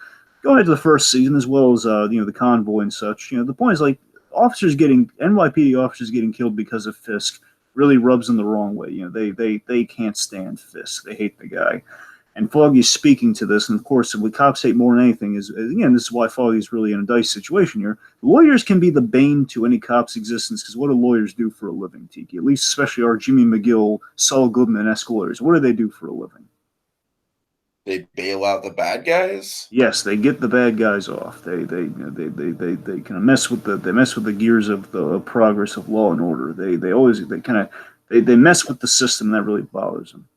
convoy and such. The point is like NYPD officers getting killed because of Fisk really rubs them the wrong way. They can't stand Fisk. They hate the guy. And Foggy's speaking to this, and of course, what cops hate more than anything is, again, this is why Foggy's really in a dicey situation here. Lawyers can be the bane to any cop's existence, because what do lawyers do for a living, Tiki? At least, especially our Jimmy McGill, Saul Goodman-esque lawyers. What do they do for a living? They bail out the bad guys? Yes, they get the bad guys off. They kind of mess with the gears of the progress of law and order. They mess with the system, and that really bothers them.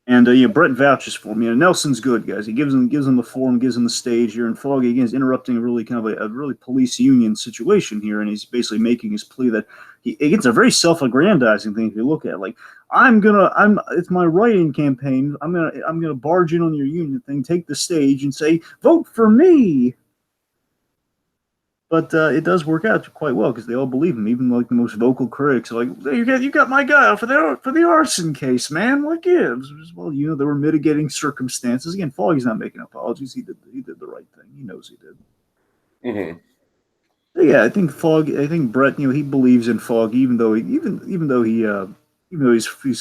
And Brett vouches for him. Nelson's good, guys. He gives him the forum, gives him the stage here, and Foggy again is interrupting a really kind of a really police union situation here, and he's basically making his plea that it's a very self-aggrandizing thing if you look at it. Like, it's my write-in campaign. I'm gonna barge in on your union thing, take the stage, and say, vote for me. But it does work out quite well because they all believe him. Even like the most vocal critics are like, hey, you got my guy for the arson case, man. What gives? Well, there were mitigating circumstances. Again, Foggy's not making apologies. He did the right thing. He knows he did. Mm-hmm. Yeah, I think Brett, he believes in Foggy, even though he's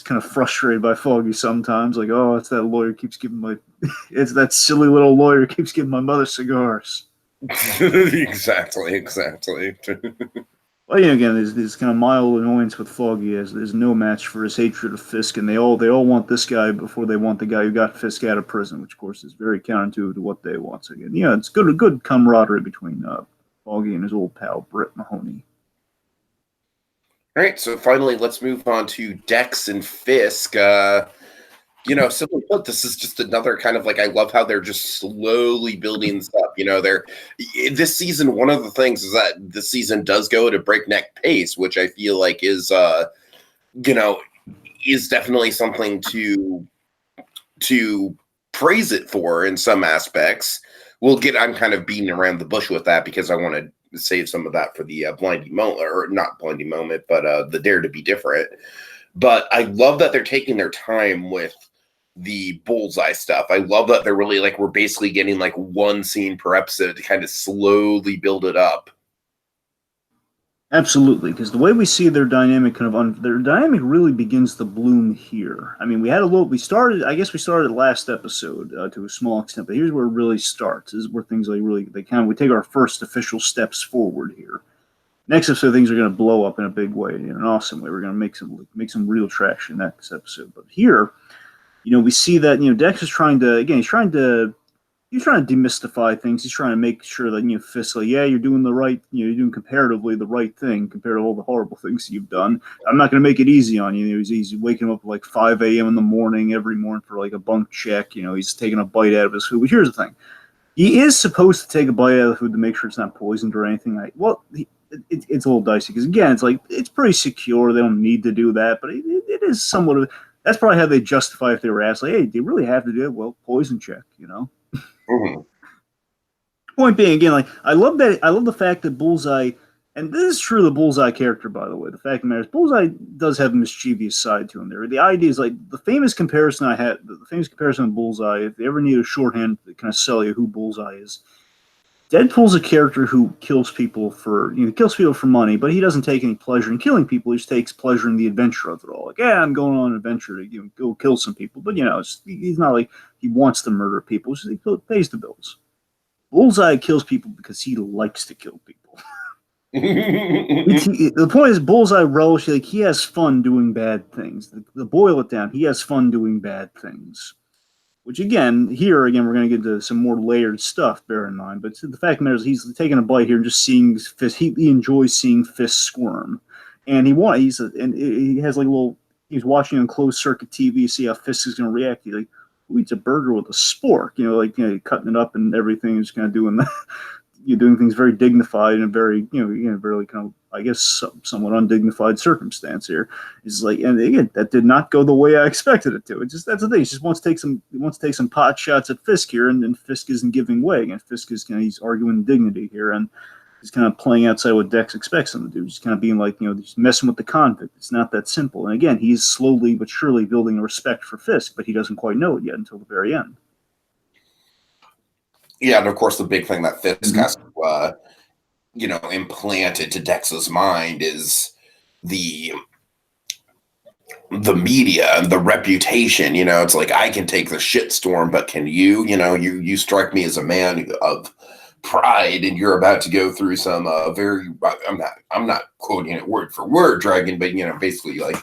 kind of frustrated by Foggy sometimes. Like, oh, it's that lawyer keeps giving it's that silly little lawyer keeps giving my mother cigars. Exactly. Well, again, there's kind of mild annoyance with Foggy as there's no match for his hatred of Fisk, and they all want this guy before they want the guy who got Fisk out of prison, which of course is very counterintuitive to what they want. So again, it's good camaraderie between Foggy and his old pal Britt Mahoney. All right, so finally, let's move on to Dex and Fisk. Simply put, this is just another kind of like, I love how they're just slowly building this up. This season, one of the things is that this season does go at a breakneck pace, which I feel like is definitely something to praise it for in some aspects. I'm kind of beating around the bush with that because I want to save some of that for the blinding moment, or not blinding moment, but the Dare to Be Different. But I love that they're taking their time with the bullseye stuff. I love that they're really we're basically getting one scene per episode to kind of slowly build it up. Absolutely, because the way we see their dynamic their dynamic really begins to bloom here. I mean, we started last episode to a small extent, but here's where it really starts. This is where things we take our first official steps forward here. Next episode, things are going to blow up in a big way, in an awesome way. We're going to make some real traction next episode. But here, we see that Dex is trying to demystify things. He's trying to make sure that Fisk, you're doing the right, you're doing comparatively the right thing compared to all the horrible things you've done. I'm not going to make it easy on you. He's waking up at 5 a.m. in the morning every morning for a bunk check. He's taking a bite out of his food. But here's the thing: he is supposed to take a bite out of the food to make sure it's not poisoned or anything. It's a little dicey because again, it's pretty secure. They don't need to do that, but it is somewhat of. That's probably how they justify if they were asked, hey, do you really have to do it? Well, poison check, Mm-hmm. Point being, again, I love the fact that Bullseye, and this is true of the Bullseye character, by the way. The fact of the matter is, Bullseye does have a mischievous side to him there. The idea is the famous comparison of Bullseye. If you ever need a shorthand to kind of sell you who Bullseye is, Deadpool's a character who kills people for money, but he doesn't take any pleasure in killing people. He just takes pleasure in the adventure of it all. Like, yeah, I'm going on an adventure to go kill some people, but he's not like he wants to murder people. He pays the bills. Bullseye kills people because he likes to kill people. The point is, Bullseye relish, like, he has fun doing bad things. The boil it down, he has fun doing bad things. Which again, we're going to get to some more layered stuff, bear in mind. But the fact of the matter is, he's taking a bite here and just seeing Fisk. He enjoys seeing Fisk squirm, and he has like a little. He's watching on closed circuit TV, see how Fisk is going to react. He's like, "Who eats a burger with a spork?" Cutting it up and everything. Is kind of doing that. You're doing things very dignified and very, very kind of, I guess, somewhat undignified circumstance here. It's like, and again, that did not go the way I expected it to. It's just, that's the thing. He just wants to take some pot shots at Fisk here, and Fisk isn't giving way. And Fisk is he's arguing dignity here, and he's kind of playing outside what Dex expects him to do. He's kind of being like, he's messing with the convict. It's not that simple. And again, he's slowly but surely building a respect for Fisk, but he doesn't quite know it yet until the very end. Yeah, and of course, the big thing that Fisk has to, implanted to Dex's mind is the media and the reputation. It's like, I can take the shitstorm, but can you? You strike me as a man of pride, and you're about to go through some very. I'm not quoting it word for word, Dragon, but basically, like,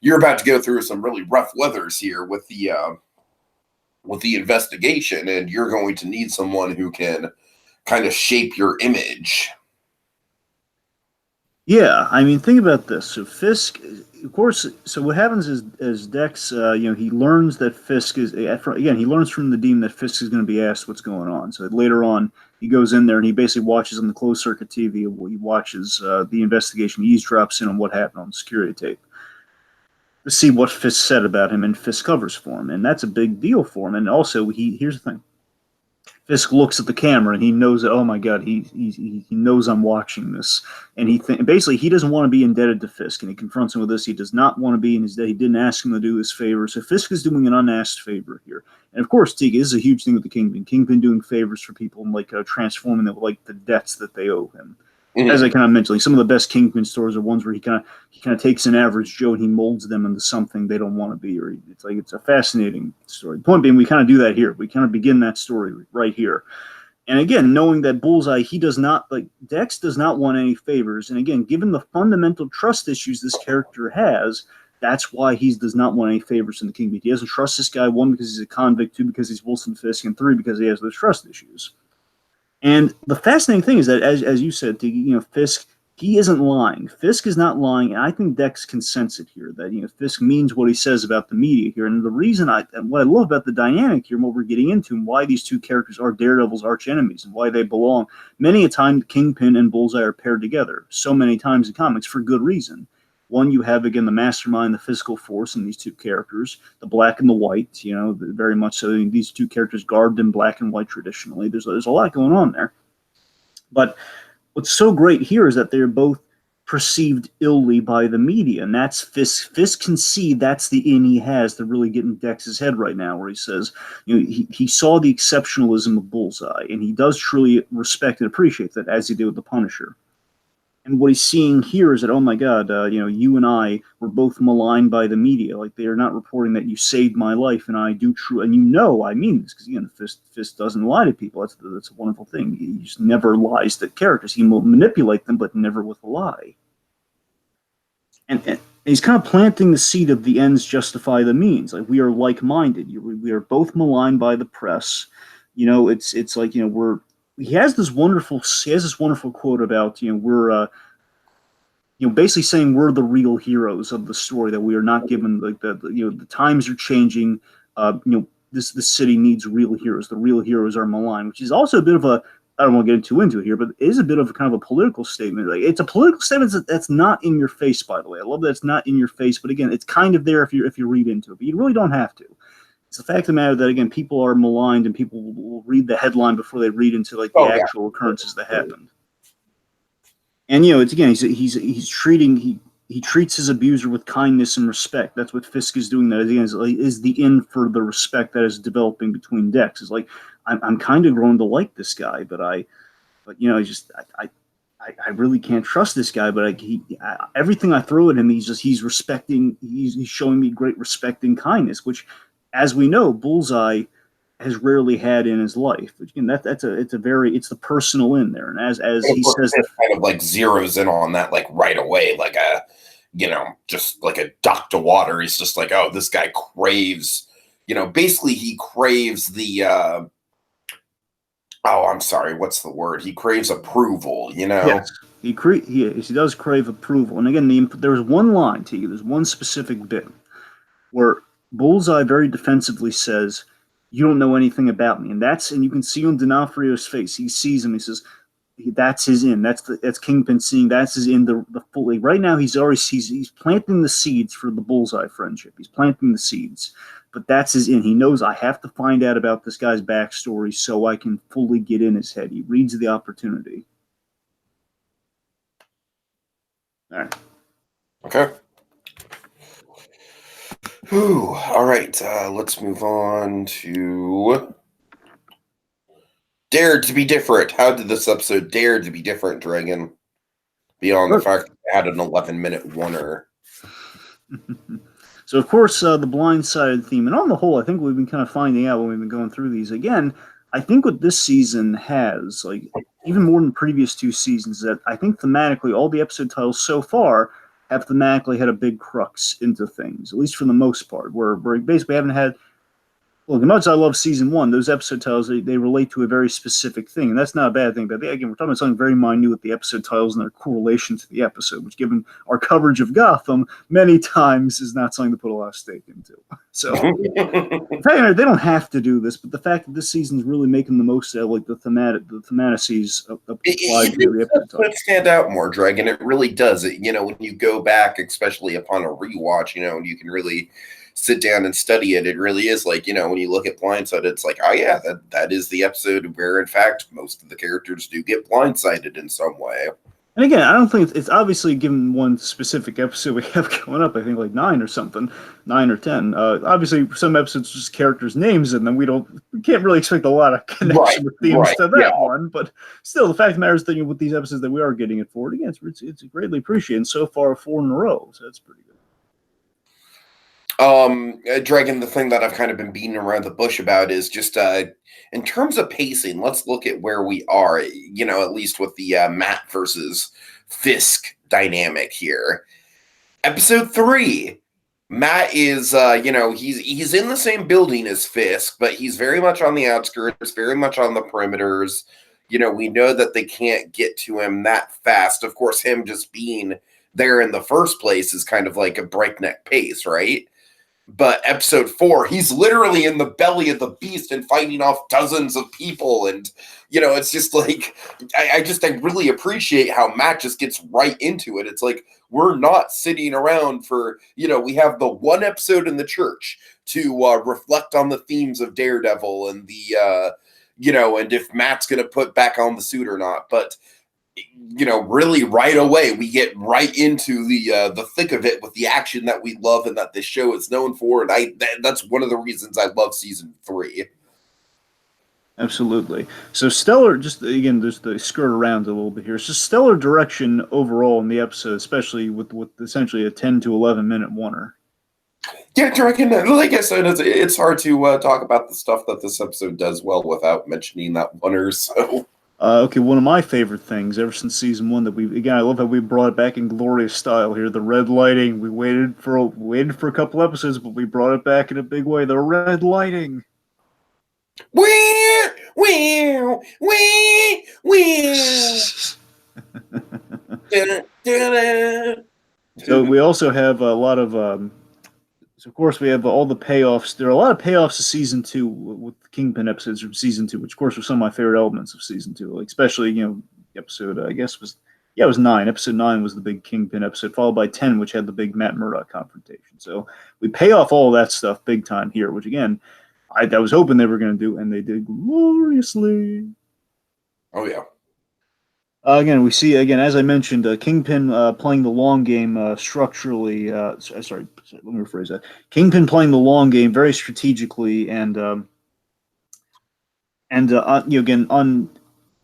you're about to go through some really rough weathers here with the investigation, and you're going to need someone who can kind of shape your image. Yeah, I mean, think about this. So Fisk, of course. So what happens is, as Dex, he learns that Fisk is again. He learns from the Demon that Fisk is going to be asked what's going on. So later on, he goes in there and he basically watches on the closed circuit TV. He watches the investigation. He eavesdrops in on what happened on the security tape to see what Fisk said about him, and Fisk covers for him, and that's a big deal for him. And also, here's the thing: Fisk looks at the camera and he knows that, oh my god, he knows I'm watching this, and basically he doesn't want to be indebted to Fisk, and he confronts him with this. He does not want to be in his debt. He didn't ask him to do this favor, so Fisk is doing an unasked favor here. And of course, Tiki, this is a huge thing with the Kingpin. Kingpin doing favors for people and like transforming them, like the debts that they owe him. Mm-hmm. As I kind of mentioned, like, some of the best Kingpin stories are ones where he kind of takes an average Joe and he molds them into something they don't want to be. Or it's a fascinating story. The point being, we kind of do that here. We kind of begin that story right here. And again, knowing that Bullseye, Dex does not want any favors. And again, given the fundamental trust issues this character has, that's why he does not want any favors from the Kingpin. He doesn't trust this guy, 1, because he's a convict, 2, because he's Wilson Fisk, and 3, because he has those trust issues. And the fascinating thing is that, as you said, Fisk, he isn't lying. Fisk is not lying, and I think Dex can sense it here, that Fisk means what he says about the media here. And the reason what I love about the dynamic here and what we're getting into, and why these two characters are Daredevil's arch enemies and why they belong, many a time Kingpin and Bullseye are paired together, so many times in comics, for good reason. One, you have, again, the mastermind, the physical force in these two characters, the black and the white, very much so. These two characters garbed in black and white traditionally. There's a lot going on there. But what's so great here is that they're both perceived illy by the media, and that's Fisk. Fisk can see that's the in he has to really get in Dex's head right now, where he says, he saw the exceptionalism of Bullseye, and he does truly respect and appreciate that, as he did with the Punisher. And what he's seeing here is that, oh my god, you and I were both maligned by the media. Like, they are not reporting that you saved my life, and I do true. And I mean this, because again, Fisk doesn't lie to people. That's a wonderful thing. He just never lies to characters. He will manipulate them, but never with a lie. And he's kind of planting the seed of the ends justify the means. Like, we are like-minded. We are both maligned by the press. It's like, he has this wonderful quote about, we're basically saying we're the real heroes of the story, that we are not given, like, the times are changing. This city needs real heroes. The real heroes are maligned, which is also a bit of a, I don't want to get into it here, but it is a bit of a kind of a political statement. Like, it's a political statement that's not in your face, by the way. I love that it's not in your face, but again, it's kind of there if you read into it, but you really don't have to. It's the fact of the matter that, again, people are maligned, and people will read the headline before they read into the actual occurrences that happened. And it's, again, he's treating he treats his abuser with kindness and respect. That's what Fisk is doing. That is the in for the respect that is developing between Dex. It's like, I'm kind of growing to like this guy, but but I really can't trust this guy. But everything I throw at him, he's respecting. He's showing me great respect and kindness, which, as we know, Bullseye has rarely had in his life. Again, it's the personal in there, and as he says, kind of like zeroes in on that like right away, like just like a duck to water. He's just like, oh, this guy craves, basically he craves the I'm sorry, what's the word? He craves approval, Yes, he does crave approval. And again, there's one line, T. There's one specific bit where Bullseye very defensively says, "You don't know anything about me," and you can see on D'Onofrio's face. He sees him. He says, "That's his in. That's Kingpin seeing. That's his in. The fully right now. He's planting the seeds for the Bullseye friendship. He's planting the seeds." But that's his in. He knows I have to find out about this guy's backstory so I can fully get in his head. He reads the opportunity. All right. Okay. Whew. All right. Let's move on to Dare to be Different. How did this episode dare to be different, Dragon? Beyond the fact that it had an 11-minute oneer. So, of course, the Blindsided theme, and on the whole, I think we've been kind of finding out when we've been going through these. Again, I think what this season has, like even more than previous two seasons, that I think thematically all the episode titles so far have thematically had a big crux into things, at least for the most part, where basically haven't had. Well, as much as I love season one, those episode titles, they relate to a very specific thing, and that's not a bad thing. But again, we're talking about something very minute with the episode titles and their correlation to the episode, which, given our coverage of Gotham, many times is not something to put a lot of stake into. So, they don't have to do this, but the fact that this season is really making the most of like the thematices applied to the episode titles. Stand out more, Dragon. It really does. When you go back, especially upon a rewatch, and you can really sit down and study it. It really is like, when you look at Blindsided, it's like, oh yeah, that is the episode where, in fact, most of the characters do get blindsided in some way. And again, I don't think it's obviously given one specific episode we have coming up, I think like 9 or 10. Obviously, some episodes just characters' names in them. We can't really expect a lot of connection with themes to that one. But still, the fact of the matter is that with these episodes that we are getting it forward, again, it's greatly appreciated. And so far, 4 in a row, so that's pretty good. Dragon, the thing that I've kind of been beating around the bush about is just in terms of pacing, let's look at where we are, at least with the Matt versus Fisk dynamic here. Episode 3, Matt is he's in the same building as Fisk, but he's very much on the outskirts, very much on the perimeters. We know that they can't get to him that fast. Of course, him just being there in the first place is kind of like a breakneck pace, right? But episode 4, he's literally in the belly of the beast and fighting off dozens of people. And, it's just like, I really appreciate how Matt just gets right into it. It's like, we're not sitting around for, we have the one episode in the church to reflect on the themes of Daredevil and the, and if Matt's going to put back on the suit or not. But really right away, we get right into the thick of it with the action that we love and that this show is known for. And that's one of the reasons I love season 3. Absolutely. So stellar, just again, just to skirt around a little bit here. It's just stellar direction overall in the episode, especially with essentially a 10 to 11 minute oneer. Yeah, Dragon, like I said, it's hard to talk about the stuff that this episode does well without mentioning that oneer, so... Okay, one of my favorite things ever since season 1 that I love how we brought it back in glorious style here. The red lighting. We waited for a couple episodes, but we brought it back in a big way. The red lighting. So we also have a lot of. So of course we have all the payoffs. There are a lot of payoffs to season 2 with the Kingpin episodes from season 2, which of course were some of my favorite elements of season 2. Like especially episode it was 9. Episode 9 was the big Kingpin episode, followed by 10, which had the big Matt Murdock confrontation. So we pay off all of that stuff big time here, which again I was hoping they were going to do, and they did gloriously. Oh yeah. Again, we see, as I mentioned, Kingpin playing the long game structurally. Sorry, let me rephrase that. Kingpin playing the long game very strategically, and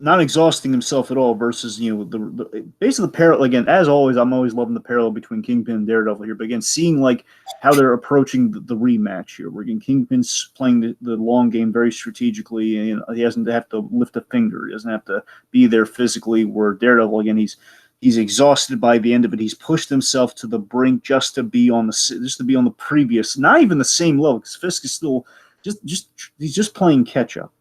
not exhausting himself at all versus basically the parallel again. As always, I'm always loving the parallel between Kingpin and Daredevil here. But again, seeing like how they're approaching the rematch here, where again Kingpin's playing the long game very strategically, and he doesn't have to lift a finger, he doesn't have to be there physically. Where Daredevil again, he's exhausted by the end of it. He's pushed himself to the brink just to be on the previous, not even the same level, because Fisk is still he's just playing catch up.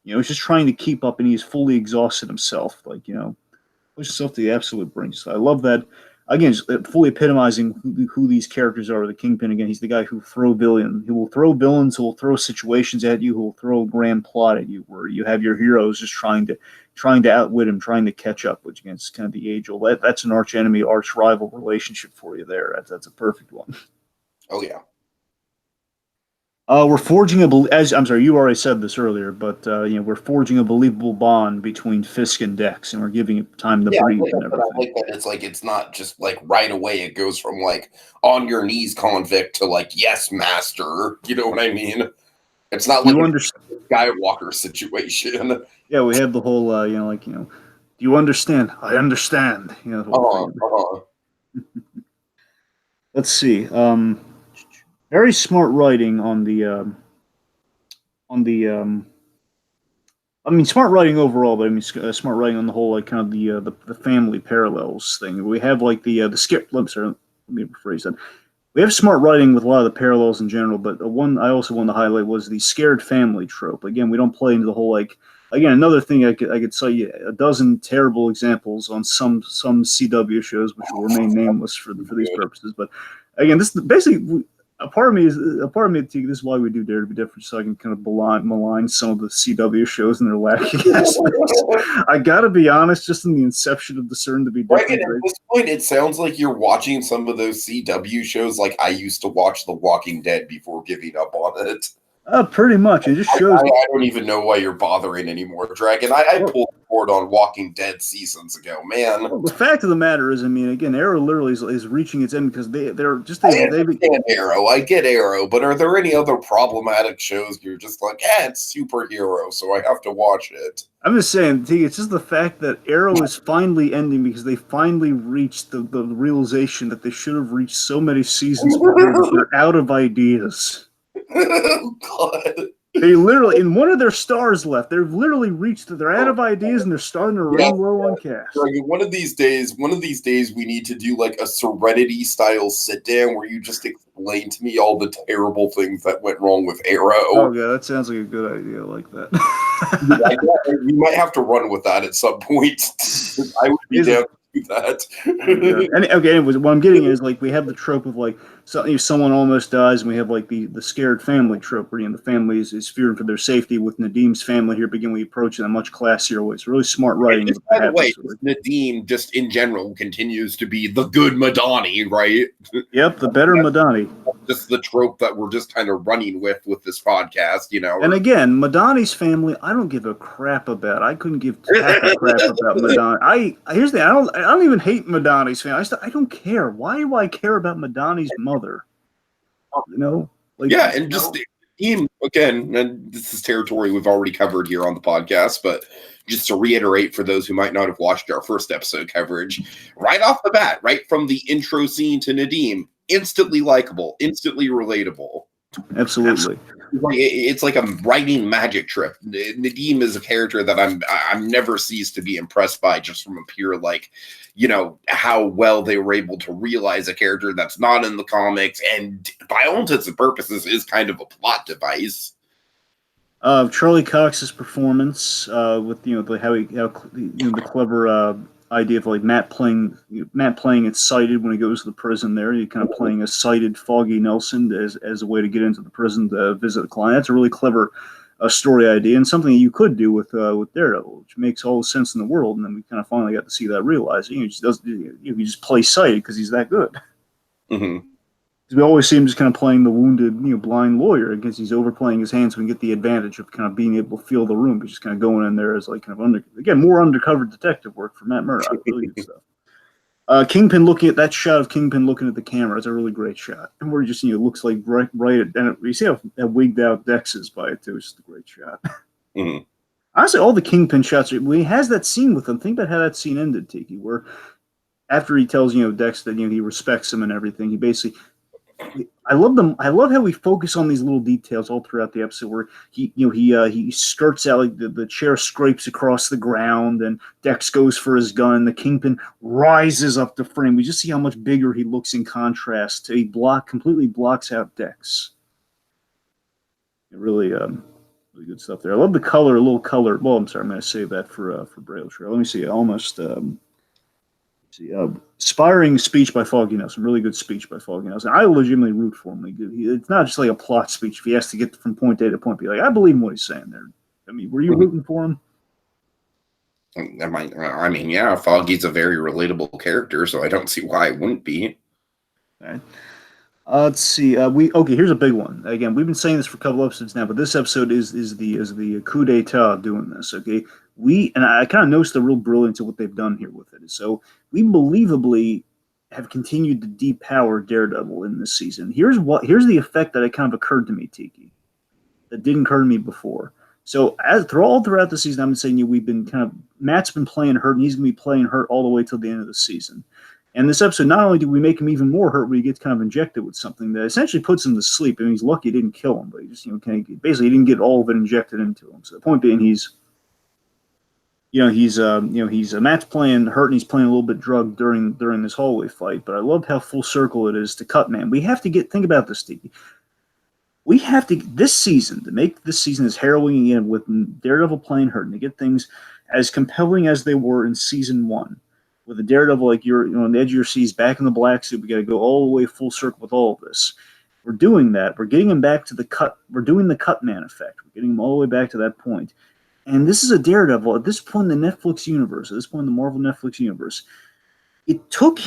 He's just trying to keep up, and he's fully exhausted himself. Like, push himself to the absolute brink. So I love that. Again, just fully epitomizing who these characters are. The Kingpin, again, he's the guy who he will throw villains, who will throw situations at you, who will throw a grand plot at you, where you have your heroes just trying to outwit him, trying to catch up, which again is kind of the age-old. That's an arch enemy, arch rival relationship for you there. That's a perfect one. Oh yeah. We're forging I'm sorry, you already said this earlier, but we're forging a believable bond between Fisk and Dex, and we're giving it time to breathe and everything. I like that it's not just like right away. It goes from like on your knees convict to like yes master. You know what I mean? It's not like a Skywalker situation. Yeah, we have the whole do you understand? I understand. Let's see. Very smart writing on the smart writing overall, but smart writing on the whole, like kind of the family parallels thing. We have like the skip. Let me rephrase that. We have smart writing with a lot of the parallels in general, but the one I also want to highlight was the scared family trope. Again, we don't play into the whole like. Again, another thing I could cite you a dozen terrible examples on some CW shows, which will remain nameless for these purposes. But again, this basically. A part of me, this is why we do Dare to be Different, so I can kind of malign some of the CW shows and their lacking aspects. I gotta be honest, just in the inception of Discerning to be Different. Right, at this point, it sounds like you're watching some of those CW shows like I used to watch The Walking Dead before giving up on it. Pretty much. It just shows. I don't even know why you're bothering anymore, Dragon. I pulled the cord on Walking Dead seasons ago, man. Well, the fact of the matter is, I mean, again, Arrow literally is reaching its end because they're just. I understand Arrow. I get Arrow, but are there any other problematic shows you're just like, it's superhero, so I have to watch it? I'm just saying, T, it's just the fact that Arrow is finally ending because they finally reached the realization that they should have reached so many seasons before they're out of ideas. God. They literally, in one of their stars left, they've literally reached, they're out of ideas and they're starting to run low on cash. One of these days, we need to do like a Serenity style sit down where you just explain to me all the terrible things that went wrong with Arrow. Oh yeah, that sounds like a good idea. I like that. We might have to run with that at some point. I would be down to do that. Anyways, what I'm getting is like we have the trope of like someone almost dies, and we have like the scared family trope where the family is fearing for their safety. With Nadim's family here, we approach in a much classier way. It's really smart writing. By the way, Nadim just in general continues to be the good Madani, right? Yep, the better Madani. Just the trope that we're just kind of running with this podcast, And again, Madani's family, I don't give a crap about. I couldn't give half a crap about Madani. Here's the thing, I don't even hate Madani's family. I don't care. Why do I care about Madani's mother? And just him again. And this is territory we've already covered here on the podcast, but just to reiterate for those who might not have watched our first episode coverage, right off the bat, right from the intro scene to Nadim, instantly likable, instantly relatable. Absolutely. It's like a writing magic trick. Nadim is a character that I'm never ceased to be impressed by, just from a pure how well they were able to realize a character that's not in the comics and by all intents and purposes is kind of a plot device. Charlie Cox's performance with the clever idea of like Matt playing it sighted when he goes to the prison there. You're kind of playing a sighted Foggy Nelson as a way to get into the prison to visit the client. That's a really clever story idea and something you could do with Daredevil, which makes all the sense in the world. And then we kind of finally got to see that realized. He just plays sighted because he's that good. Mm-hmm. We always see him just kind of playing the wounded, blind lawyer because he's overplaying his hand, so we can get the advantage of kind of being able to feel the room, but just kind of going in there as like kind of more undercover detective work for Matt Murdock. Really good stuff. Kingpin looking at that shot of Kingpin looking at the camera is a really great shot, and where he just looks like right at, and you see how wigged out Dex is by it too. It's just a great shot. Mm-hmm. Honestly, all the Kingpin shots. When he has that scene with him, think about how that scene ended, Tiki. Where after he tells Dex that he respects him and everything, he basically. I love them. I love how we focus on these little details all throughout the episode. Where he skirts out, like the chair scrapes across the ground, and Dex goes for his gun. The Kingpin rises up the frame. We just see how much bigger he looks in contrast. He completely blocks out Dex. It really really good stuff there. I love the color, a little color. Well, I'm sorry, I'm going to save that for Braille Trail. Let me see. Almost. Inspiring speech by Foggy Nelson. Really good speech by Foggy Nelson. I legitimately root for him. It's not just like a plot speech. If he has to get from point A to point B, like I believe in what he's saying there. I mean, were you rooting for him? I mean, yeah, Foggy's a very relatable character, so I don't see why it wouldn't be. All right. Let's see. Here's a big one. Again, we've been saying this for a couple episodes now, but this episode is the coup d'état doing this. Okay, I kind of noticed the real brilliance of what they've done here with it. So we believably have continued to depower Daredevil in this season. Here's the effect that it kind of occurred to me, Tiki, that didn't occur to me before. So throughout the season, I've been saying we've been Matt's been playing hurt, and he's going to be playing hurt all the way till the end of the season. And this episode, not only do we make him even more hurt, but he gets kind of injected with something that essentially puts him to sleep. I mean, he's lucky it didn't kill him, but he just, basically he didn't get all of it injected into him. So the point being, he's Matt's playing hurt and he's playing a little bit drugged during this hallway fight. But I love how full circle it is to Cutman. We have to think about this, Stevie. We have to to make this season as harrowing again with Daredevil playing hurt and to get things as compelling as they were in season 1. With the Daredevil, like you're on the edge of your seats, back in the black suit, we got to go all the way full circle with all of this. We're doing that. We're getting him back to the cut. We're doing the Cutman effect. We're getting him all the way back to that point. And this is a Daredevil at this point in the Netflix universe. At this point in the Marvel Netflix universe, he took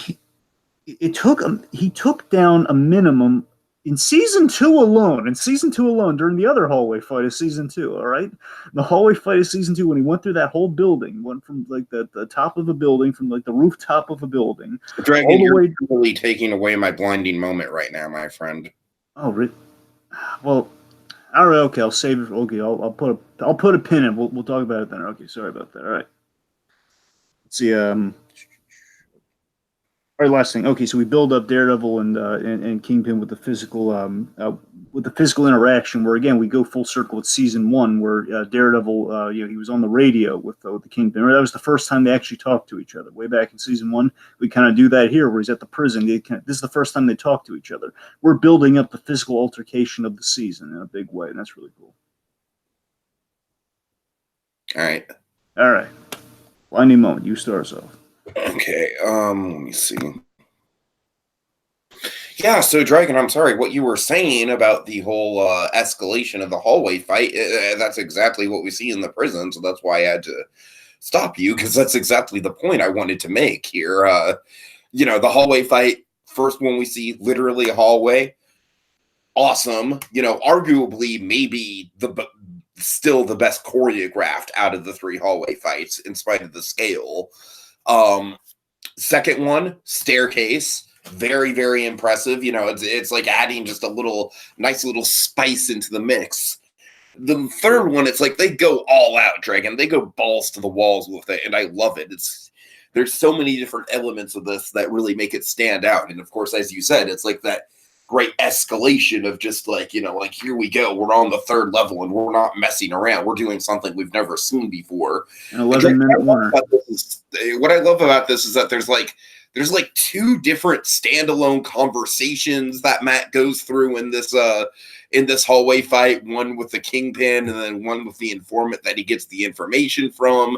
down a minimum in season 2 alone. During the other hallway fight of season 2, all right? The hallway fight of season 2, when he went through that whole building, went from like the top of a building, from like the rooftop of a building. Dragon, you're really taking away my blinding moment right now, my friend. Oh, well, all right, okay, I'll save it. Okay, I'll put a pin in. We'll talk about it then. Okay, sorry about that. All right. Let's see. All right, last thing. Okay, so we build up Daredevil and Kingpin with the physical interaction. Where again we go full circle with season 1, where Daredevil he was on the radio with the Kingpin. That was the first time they actually talked to each other. Way back in season 1, we kind of do that here, where he's at the prison. This is the first time they talk to each other. We're building up the physical altercation of the season in a big way, and that's really cool. All right. Blinding moment. You start us off. Okay, let me see. Yeah, so Dragon, I'm sorry, what you were saying about the whole escalation of the hallway fight, that's exactly what we see in the prison, so that's why I had to stop you, because that's exactly the point I wanted to make here. The hallway fight, first one we see, literally a hallway, awesome, arguably maybe still the best choreographed out of the 3 hallway fights, in spite of the scale. Second one, staircase, very, very impressive. It's like adding just a nice little spice into the mix. The third one, it's like they go all out, Dragon. They go balls to the walls with it, and I love it. There's so many different elements of this that really make it stand out. And of course, as you said, it's like that great escalation of just like, here we go. We're on the 3rd level and we're not messing around. We're doing something we've never seen before. An 11-minute winner. What I love about this is that there's like 2 different standalone conversations that Matt goes through in this hallway fight. One with the Kingpin and then one with the informant that he gets the information from.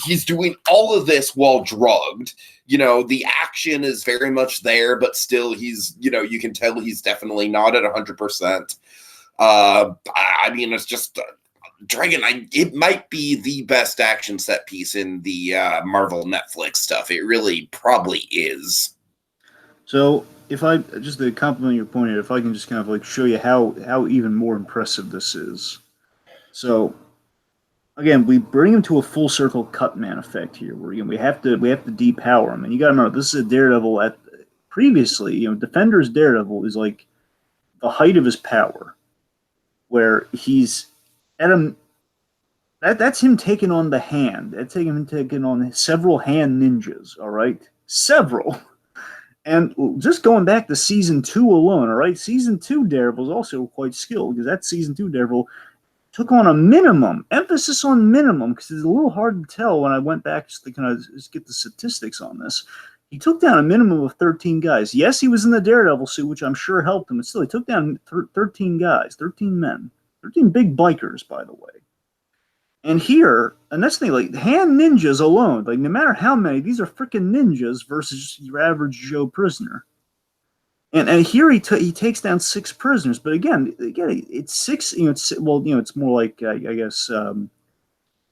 He's doing all of this while drugged. The action is very much there, but still he's, you can tell he's definitely not at 100%. I mean, it's just Dragon. It might be the best action set piece in the Marvel Netflix stuff. It really probably is. So if I, just to compliment your point here, if I can just kind of like show you how even more impressive this is. So again, we bring him to a full circle Cutman effect here, where we have to depower him, and you got to remember this is a Daredevil. At previously, Defender's Daredevil is like the height of his power, where he's at a That's him taking on the Hand. That's him taking on several Hand ninjas. All right, several. And just going back to season 2 alone, all right, season 2 Daredevil is also quite skilled because that season 2 Daredevil took on a minimum, emphasis on minimum, because it's a little hard to tell when I went back just to kind of just get the statistics on this. He took down a minimum of 13 guys. Yes, he was in the Daredevil suit, which I'm sure helped him, but still, he took down 13 guys, 13 men, 13 big bikers, by the way. And here, and that's the thing, like, Hand ninjas alone, like, no matter how many, these are freaking ninjas versus your average Joe prisoner. And here he takes down 6 prisoners, but again, it's 6. It's it's more like I guess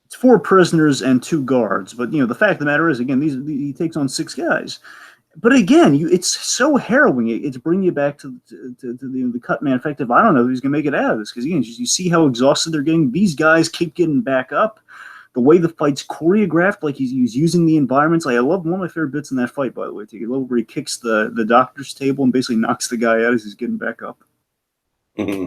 it's 4 prisoners and 2 guards. But the fact of the matter is, again, he takes on 6 guys. But again, it's so harrowing. It's bringing you back to the cut man effect of I don't know who's gonna make it out of this because again, you see how exhausted they're getting. These guys keep getting back up. The way the fight's choreographed, like he's using the environments. Like I love one of my favorite bits in that fight, by the way. I love where he kicks the doctor's table and basically knocks the guy out as he's getting back up. Mm-hmm.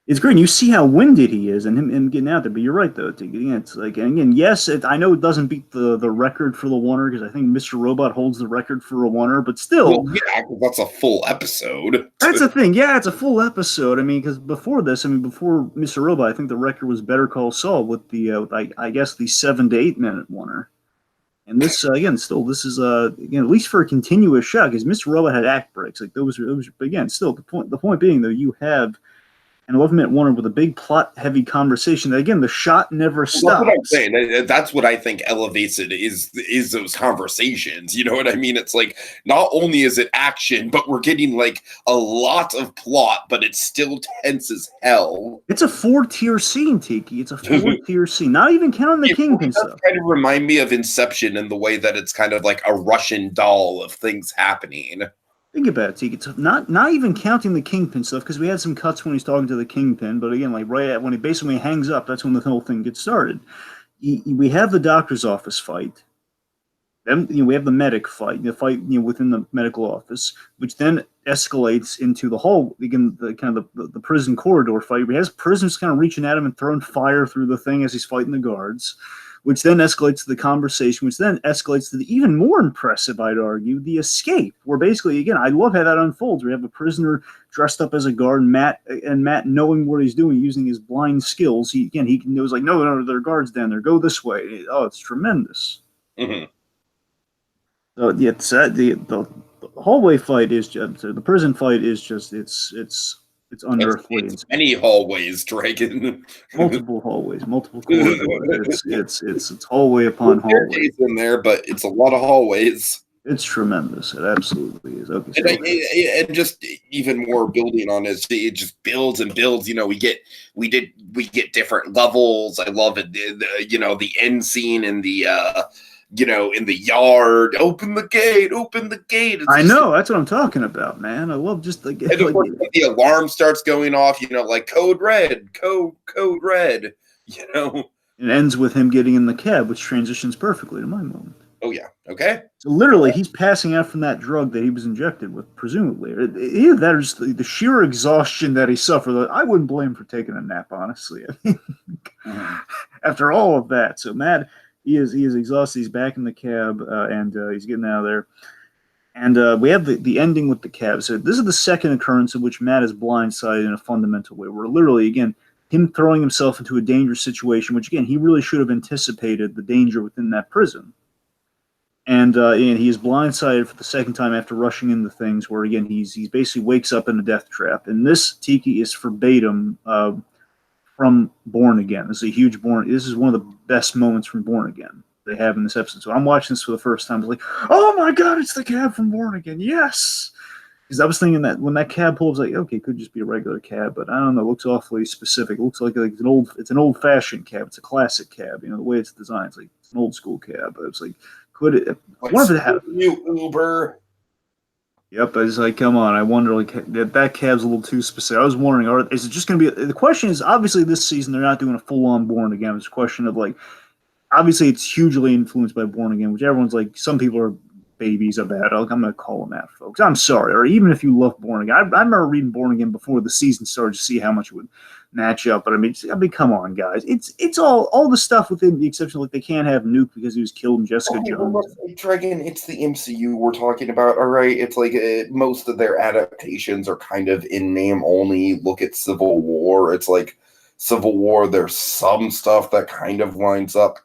It's great. And you see how winded he is and him getting out there. But you're right, though. It's like, again, yes, I know it doesn't beat the record for the oneer because I think Mr. Robot holds the record for a oneer, but still. Well, yeah, that's a full episode. That's the thing. Yeah, it's a full episode. I mean, because before before Mr. Robot, I think the record was Better Call Saul with the, I guess, the 7 to 8 minute oneer. And this, again, still, this is, again, at least for a continuous shot, because Mr. Robot had act breaks. Like, those, but again, still, the point being, though, you have an 11-minute oneer with a big plot-heavy conversation that, again, the shot never stops. That's what I'm saying. That's what I think elevates it is those conversations. You know what I mean? It's like, not only is it action, but we're getting, like, a lot of plot, but it's still tense as hell. It's a 4-tier scene, Tiki. It's a 4-tier scene. Not even counting the Kingpin stuff. Kind of remind me of Inception in the way that it's kind of like a Russian doll of things happening. Think about it, Tiki. It's not even counting the Kingpin stuff, because we had some cuts when he's talking to the Kingpin, but again, like right at when he basically hangs up, that's when the whole thing gets started. We have the doctor's office fight. Then we have the medic fight, the fight within the medical office, which then escalates into the hall. Again, the kind of the prison corridor fight. We have prisoners kind of reaching at him and throwing fire through the thing as he's fighting the guards, which then escalates to the conversation, which then escalates to the even more impressive, I'd argue, the escape, where basically, again, I love how that unfolds. We have a prisoner dressed up as a guard, and Matt knowing what he's doing, using his blind skills. He knows, like, no, there are guards down there. Go this way. Oh, it's tremendous. Mm-hmm. So it's the hallway fight is just the prison fight is just it's unearthly. It's many hallways, Dragon. Multiple hallways, multiple corridors. It's hallway upon hallway. In there, but it's a lot of hallways. It's tremendous. It absolutely is. Okay, and just even more building on it just builds and builds. We get different levels. I love it. The end scene in the in the yard. Open the gate. I know. That's what I'm talking about, man. I love just and of course, the alarm starts going off. Like code red, code red. It ends with him getting in the cab, which transitions perfectly to my moment. Oh yeah. Okay. So literally, he's passing out from that drug that he was injected with, presumably. Either that or just the sheer exhaustion that he suffered. I wouldn't blame him for taking a nap, honestly. After all of that, so Matt. He is exhausted. He's back in the cab, and he's getting out of there. And we have the ending with the cab. So this is the second occurrence in which Matt is blindsided in a fundamental way, where literally, again, him throwing himself into a dangerous situation, which, again, he really should have anticipated the danger within that prison. And he is blindsided for the second time after rushing into things, where, again, he's basically wakes up in a death trap. And this, Tiki, is verbatim from Born Again. This is one of the best moments from Born Again they have in this episode. So I'm watching this for the first time. I was like, oh my God, it's the cab from Born Again. Yes. Because I was thinking that when that cab pulls, like, okay, it could just be a regular cab, but I don't know, it looks awfully specific. It looks like it's an old fashioned cab. It's a classic cab. The way it's designed, it's like it's an old school cab. But it's like, could it? What if it had Uber? Yep, I was like, come on. I wonder, like, that cab's a little too specific. I was wondering, is it just going to be... The question is, obviously, this season, they're not doing a full-on Born Again. It's a question of, like, obviously, it's hugely influenced by Born Again, which everyone's like, some people are babies of bad. I'm going to call them that, folks. I'm sorry. Or even if you love Born Again, I remember reading Born Again before the season started to see how much it would match up. But I mean, come on, guys. It's all the stuff within the exception, like they can't have Nuke because he was killed in Jessica Jones. Dragon, it's the MCU we're talking about, all right? It's like most of their adaptations are kind of in name only. Look at Civil War. It's like Civil War, there's some stuff that kind of lines up,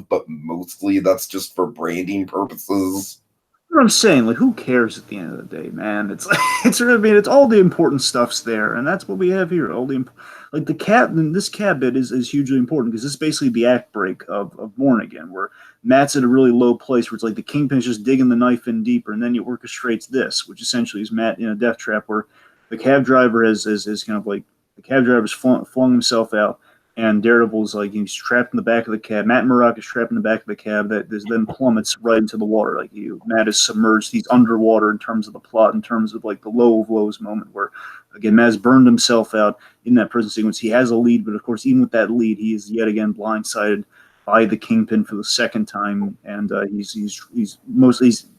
but mostly that's just for branding purposes. What I'm saying, like, who cares at the end of the day, man? It's like, it's all the important stuff's there, and that's what we have here. All the like the cat, and this cat bit is hugely important because this is basically the act break of Born Again, where Matt's at a really low place where it's like the Kingpin's just digging the knife in deeper, and then he orchestrates this, which essentially is Matt in a death trap where the cab driver is kind of like the cab driver's flung himself out. And Daredevil's like he's trapped in the back of the cab. Matt Murdock is trapped in the back of the cab that then plummets right into the water. Like Matt is submerged. He's underwater in terms of the plot, in terms of like the low of lows moment where again Matt has burned himself out in that prison sequence. He has a lead, but of course even with that lead, he is yet again blindsided by the Kingpin for the second time, and he's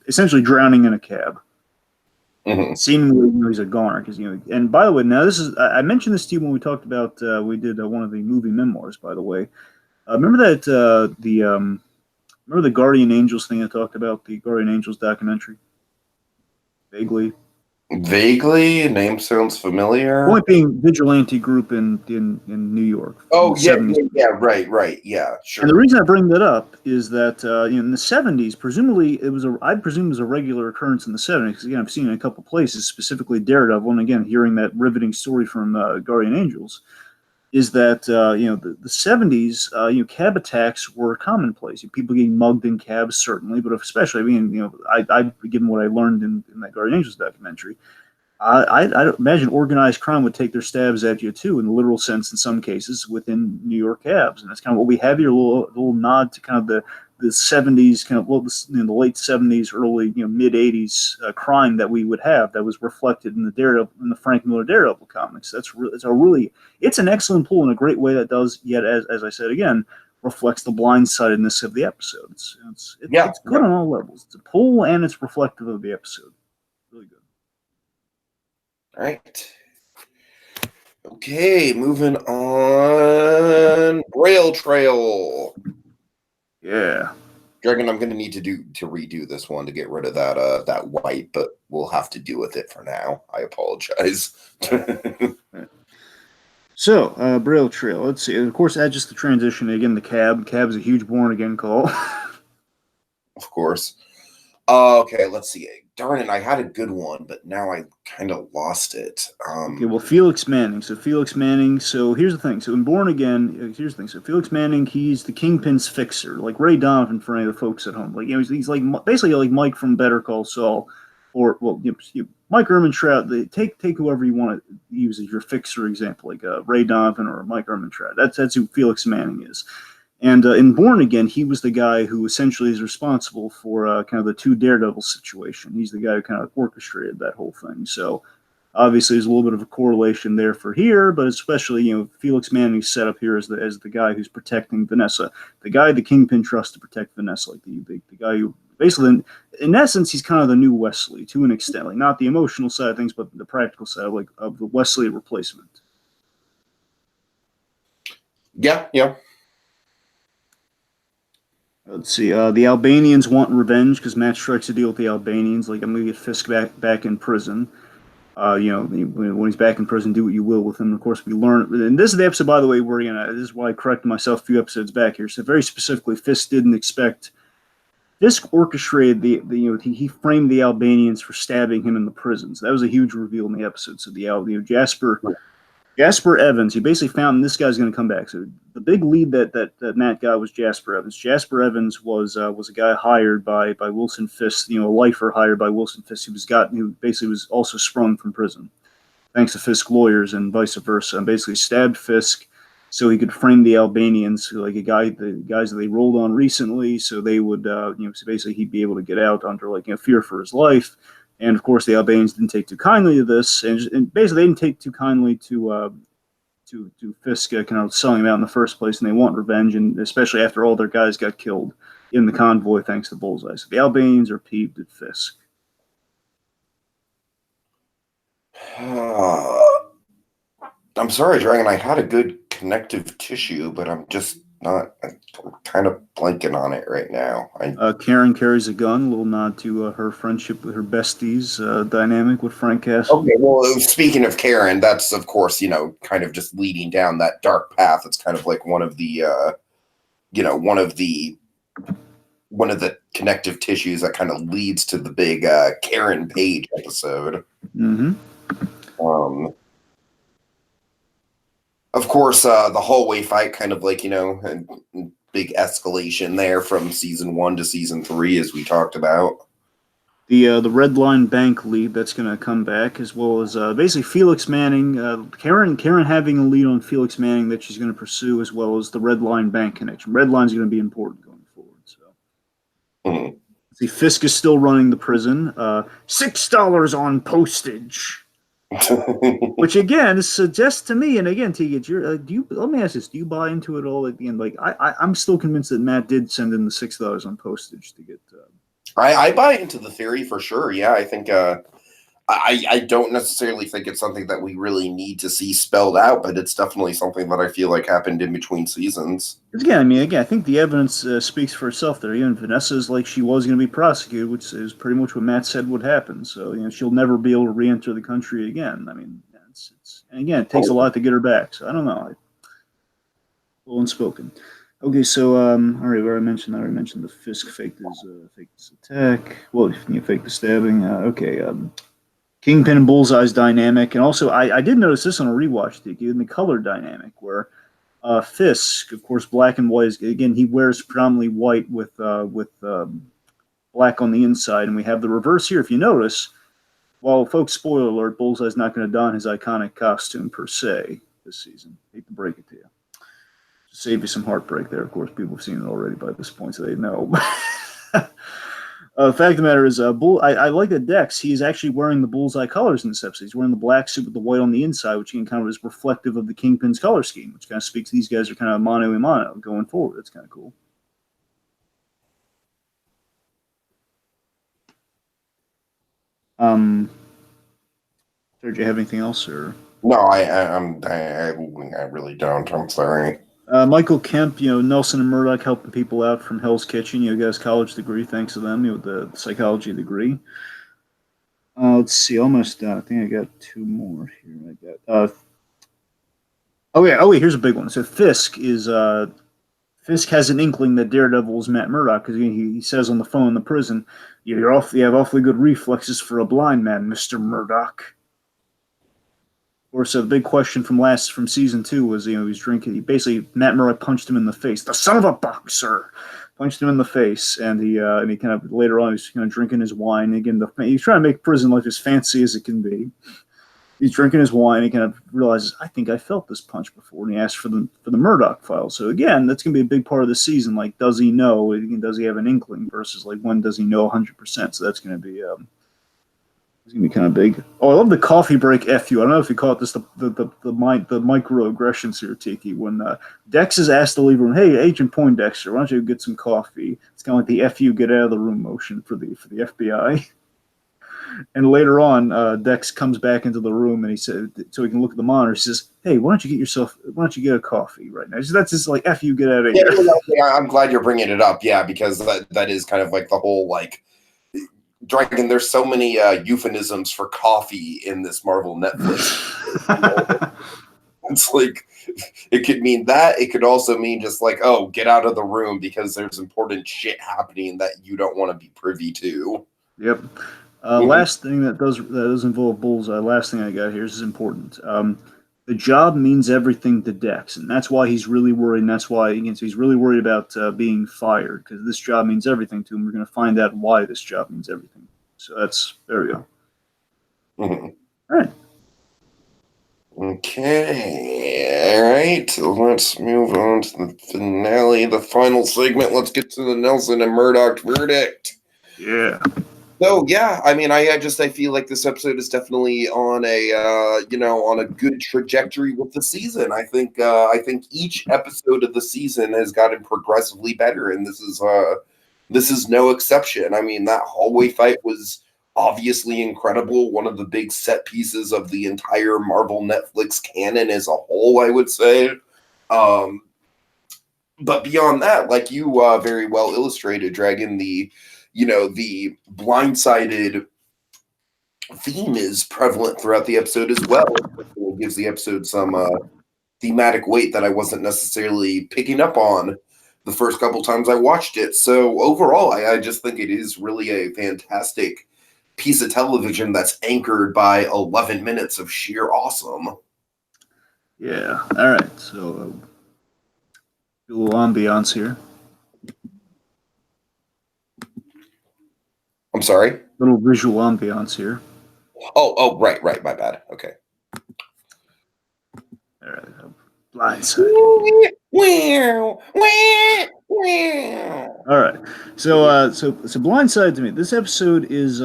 essentially drowning in a cab. Mm-hmm. Seemingly, he's a goner because And by the way, now this is I mentioned this to you when we talked about we did one of the movie memoirs. By the way, remember that remember the Guardian Angels thing I talked about, the Guardian Angels documentary? Vaguely, name sounds familiar. Point being, vigilante group in New York. Oh yeah, right, yeah, sure. And the reason I bring that up is that in the 70s, presumably I presume it was a regular occurrence in the 70s. Because again, I've seen it in a couple places, specifically Daredevil, and again, hearing that riveting story from Guardian Angels, is that the 70s, cab attacks were commonplace. People getting mugged in cabs, certainly, but especially, I given what I learned in that Guardian Angels documentary. I imagine organized crime would take their stabs at you too, in the literal sense, in some cases within New York cabs, and that's kind of what we have here. A little nod to kind of the 70s, kind of the late 70s, early mid 80s crime that we would have that was reflected in the Frank Miller Daredevil comics. It's an excellent pull in a great way that does yet, as I said again, reflects the blindsidedness of the episode. It's good on all levels. It's a pull and it's reflective of the episode. Really good. All right. Okay, moving on. Braille Trail. Yeah. Dragon, I'm going to need to redo this one to get rid of that white, but we'll have to deal with it for now. I apologize. So, Braille Trail. Let's see. Of course, that's just the transition. Again, the cab. Cab is a huge Born Again call. Of course. Okay, let's see. Darn it, I had a good one, but now I kind of lost it. Okay, well, Felix Manning. So here's the thing. So in Born Again, here's the thing. So Felix Manning, he's the Kingpin's fixer, like Ray Donovan for any of the folks at home. Like he's like basically like Mike from Better Call Saul, or Mike Ehrmantraut. Take whoever you want to use as your fixer example, like Ray Donovan or Mike Ehrmantraut. That's who Felix Manning is. And in Born Again, he was the guy who essentially is responsible for kind of the two Daredevil situation. He's the guy who kind of orchestrated that whole thing. So obviously, there's a little bit of a correlation there for here, but especially Felix Manning's set up here as the guy who's protecting Vanessa, the guy the Kingpin trusts to protect Vanessa, like the guy who basically, in essence, he's kind of the new Wesley to an extent, like not the emotional side of things, but the practical side of the Wesley replacement. Yeah. Let's see. The Albanians want revenge because Matt strikes a deal with the Albanians. Like, I'm going to get Fisk back in prison. When he's back in prison, do what you will with him. Of course, we learn. And this is the episode, by the way, where this is why I corrected myself a few episodes back here. So very specifically, Fisk didn't expect. Fisk orchestrated he framed the Albanians for stabbing him in the prison. So that was a huge reveal in the episode. So Jasper Evans, he basically found this guy's going to come back. So the big lead that Matt got was Jasper Evans. Jasper Evans was a guy hired by Wilson Fisk, a lifer hired by Wilson Fisk, who basically was also sprung from prison, thanks to Fisk lawyers and vice versa, and basically stabbed Fisk so he could frame the Albanians, like the guys that they rolled on recently, so they would, so basically he'd be able to get out under fear for his life. And of course, the Albanians didn't take too kindly to this, and basically they didn't take too kindly to Fisk kind of selling him out in the first place, and they want revenge, and especially after all their guys got killed. in the convoy thanks to Bullseye. So the Albanians are peeved at Fisk. I'm sorry, Dragon. I had a good connective tissue, but I'm just not. I'm kind of blanking on it right now. Karen carries a gun, a little nod to her friendship with her besties dynamic with Frank Castle. Okay, well, speaking of Karen, that's, of course, kind of just leading down that dark path. It's kind of like one of the connective tissues that kind of leads to the big Karen Page episode. Mm-hmm. Of course, the hallway fight kind of like, a big escalation there from season 1 to season 3, as we talked about. The Red Line Bank lead that's going to come back, as well as basically Felix Manning, Karen having a lead on Felix Manning that she's going to pursue, as well as the Red Line Bank connection. Red Line's going to be important going forward. So, See, Fisk is still running the prison. $6 on postage. Which again suggests to me, and again, Tiki, let me ask this: do you buy into it all at the end? Like, I'm still convinced that Matt did send in the $6 on postage to get. I buy into the theory for sure. Yeah, I think I don't necessarily think it's something that we really need to see spelled out, but it's definitely something that I feel like happened in between seasons. Again, I think the evidence speaks for itself there. Even Vanessa's like she was going to be prosecuted, which is pretty much what Matt said would happen. So she'll never be able to re-enter the country again. I mean, and again, it takes a lot to get her back. So I don't know. Well unspoken. Okay, so all right, I mentioned the Fisk faked his attack. Well, you fake the stabbing. Okay, Kingpin and Bullseye's dynamic, and also I did notice this on a rewatch, Tiki, in the color dynamic where Fisk, of course, black and white. Again, he wears predominantly white with black on the inside, and we have the reverse here. If you notice, well, folks, spoiler alert: Bullseye's not going to don his iconic costume per se this season. Hate to break it to you. Save you some heartbreak there. Of course, people have seen it already by this point, so they know. The fact of the matter is, I like that Dex. He's actually wearing the Bullseye colors in this episode. He's wearing the black suit with the white on the inside, which kind of is reflective of the Kingpin's color scheme, which kind of speaks these guys are kind of mano a mano going forward. That's kind of cool. Did you have anything else, or? No, I really don't. I'm sorry. Michael Kemp, Nelson and Murdoch helping people out from Hell's Kitchen. You guys college degree, thanks to them, with the psychology degree. Let's see, almost done. I think I got 2 more here. I got. Oh, here's a big one. So Fisk has an inkling that Daredevil is Matt Murdock because he says on the phone in the prison, you have awfully good reflexes for a blind man, Mr. Murdoch. Of course, a big question from season 2 was, he was drinking. Matt Murdock punched him in the face. The son of a boxer punched him in the face, and he kind of later on he's kind of drinking his wine again. He's trying to make prison life as fancy as it can be. He's drinking his wine. He kind of realizes, I think I felt this punch before, and he asks for the Murdoch file. So again, that's going to be a big part of the season. Like, does he know? Does he have an inkling? Versus like, when does he know 100%? So that's going to be. It's gonna be kind of big. Oh, I love the coffee break FU. I don't know if you caught this, the microaggressions here, Tiki. When Dex is asked to leave room, hey, Agent Poindexter, why don't you get some coffee? It's kind of like the FU get out of the room motion for the FBI. And later on, Dex comes back into the room and he said, so he can look at the monitor. He says, "Hey, why don't you get a coffee right now?" So that's just like FU get out of here. Yeah, I'm glad you're bringing it up. Yeah, because that is kind of like the whole like. Dragon, there's so many euphemisms for coffee in this Marvel Netflix. It's like, it could mean that. It could also mean just like, oh, get out of the room because there's important shit happening that you don't want to be privy to. Yep. Last thing that does involve Bullseye. Last thing I got here is important. The job means everything to Dex, and that's why he's really worried. And that's why he's really worried about being fired, because this job means everything to him. We're going to find out why this job means everything. So there we go. Mm-hmm. All right. Okay. All right. Let's move on to the finale, the final segment. Let's get to the Nelson and Murdoch verdict. Yeah. So yeah, I mean, I feel like this episode is definitely on a good trajectory with the season. I think each episode of the season has gotten progressively better, and this is this is no exception. I mean, that hallway fight was obviously incredible. One of the big set pieces of the entire Marvel Netflix canon as a whole, I would say. But beyond that, like you very well illustrated, Dragon, the blindsided theme is prevalent throughout the episode as well. It gives the episode some thematic weight that I wasn't necessarily picking up on the first couple times I watched it. So overall, I just think it is really a fantastic piece of television that's anchored by 11 minutes of sheer awesome. Yeah. All right. So a little ambiance here. I'm sorry? Little visual ambiance here. Oh, right. My bad. Okay. All right. Blindside. All right. So Blindside to me. This episode is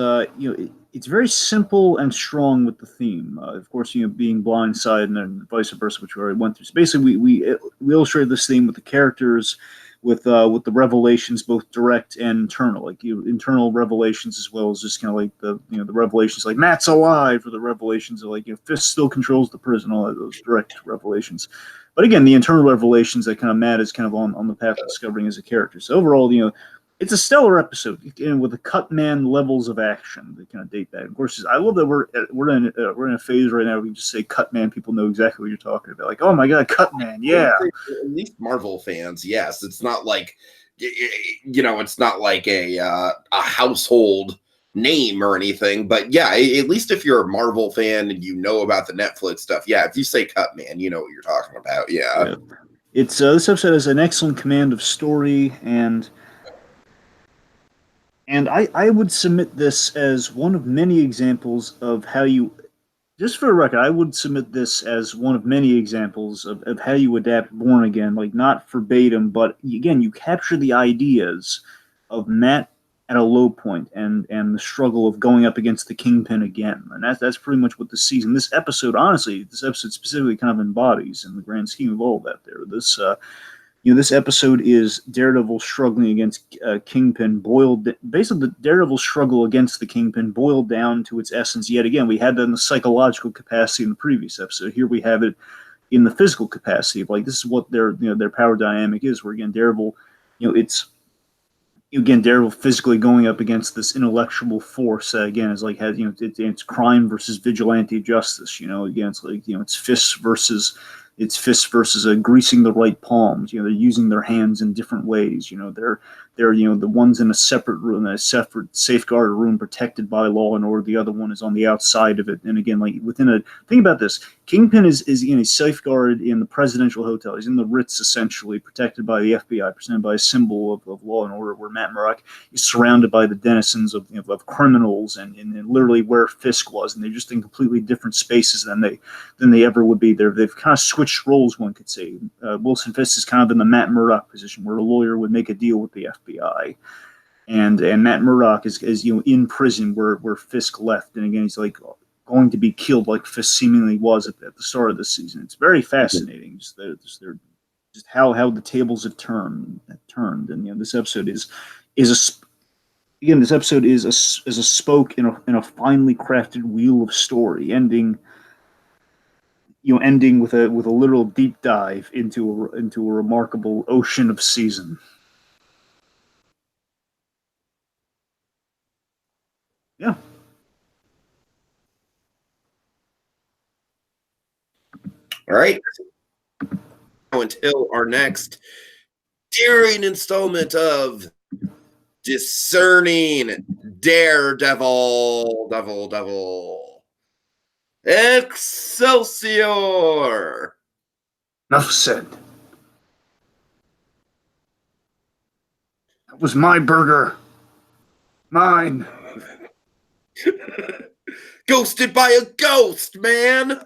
it's very simple and strong with the theme. Of course, being blindside and then vice versa, which we already went through. So basically, we illustrated this theme with the characters, with the revelations, both direct and internal, like internal revelations as well as just kind of like the revelations, like Matt's alive, or the revelations of like Fist still controls the prison, all of those direct revelations. But again, the internal revelations that kind of Matt is kind of on the path of discovering as a character. So overall, it's a stellar episode, with the Cutman levels of action that kind of date that. Of course, I love that we're in a phase right now. We can just say Cutman, people know exactly what you're talking about. Like, oh my god, Cutman, yeah. At least Marvel fans, yes. It's not like it's not like a household name or anything. But yeah, at least if you're a Marvel fan and you know about the Netflix stuff, yeah. If you say Cutman, you know what you're talking about. Yeah. It's this episode has an excellent command of story and I would submit this as one of many examples of how you, just for the record, I would submit this as one of many examples of how you adapt Born Again, like not verbatim, but again, you capture the ideas of Matt at a low point and the struggle of going up against the Kingpin again. And that's pretty much what this episode specifically kind of embodies in the grand scheme of all of that there. This episode is Daredevil struggling against Kingpin, basically the Daredevil struggle against the Kingpin boiled down to its essence. Yet again, we had that in the psychological capacity in the previous episode. Here we have it in the physical capacity of like this is what their power dynamic is. Where again, Daredevil, Daredevil physically going up against this intellectual force that again is like has it's crime versus vigilante justice. Again, it's like it's fists versus greasing the right palms. They're using their hands in different ways. They're the one's in a separate room, a separate safeguarded room protected by law and order. The other one is on the outside of it. And again, like think about this. Kingpin is safeguarded in the presidential hotel. He's in the Ritz, essentially protected by the FBI, presented by a symbol of law and order. Where Matt Murdock is surrounded by the denizens of criminals and literally where Fisk was, and they're just in completely different spaces than they ever would be. They've kind of switched roles, one could say. Wilson Fisk is kind of in the Matt Murdock position, where a lawyer would make a deal with the FBI, and Matt Murdock is in prison where Fisk left, and again he's like going to be killed like Fisk seemingly was at the start of the season. It's very fascinating, just how the tables have turned, and this episode is a spoke in a finely crafted wheel of story, ending with a literal deep dive into a remarkable ocean of season. Yeah. All right. Until our next daring installment of Discerning Daredevil. Devil. Excelsior! Enough said. That was my burger. Mine. Ghosted by a ghost, man!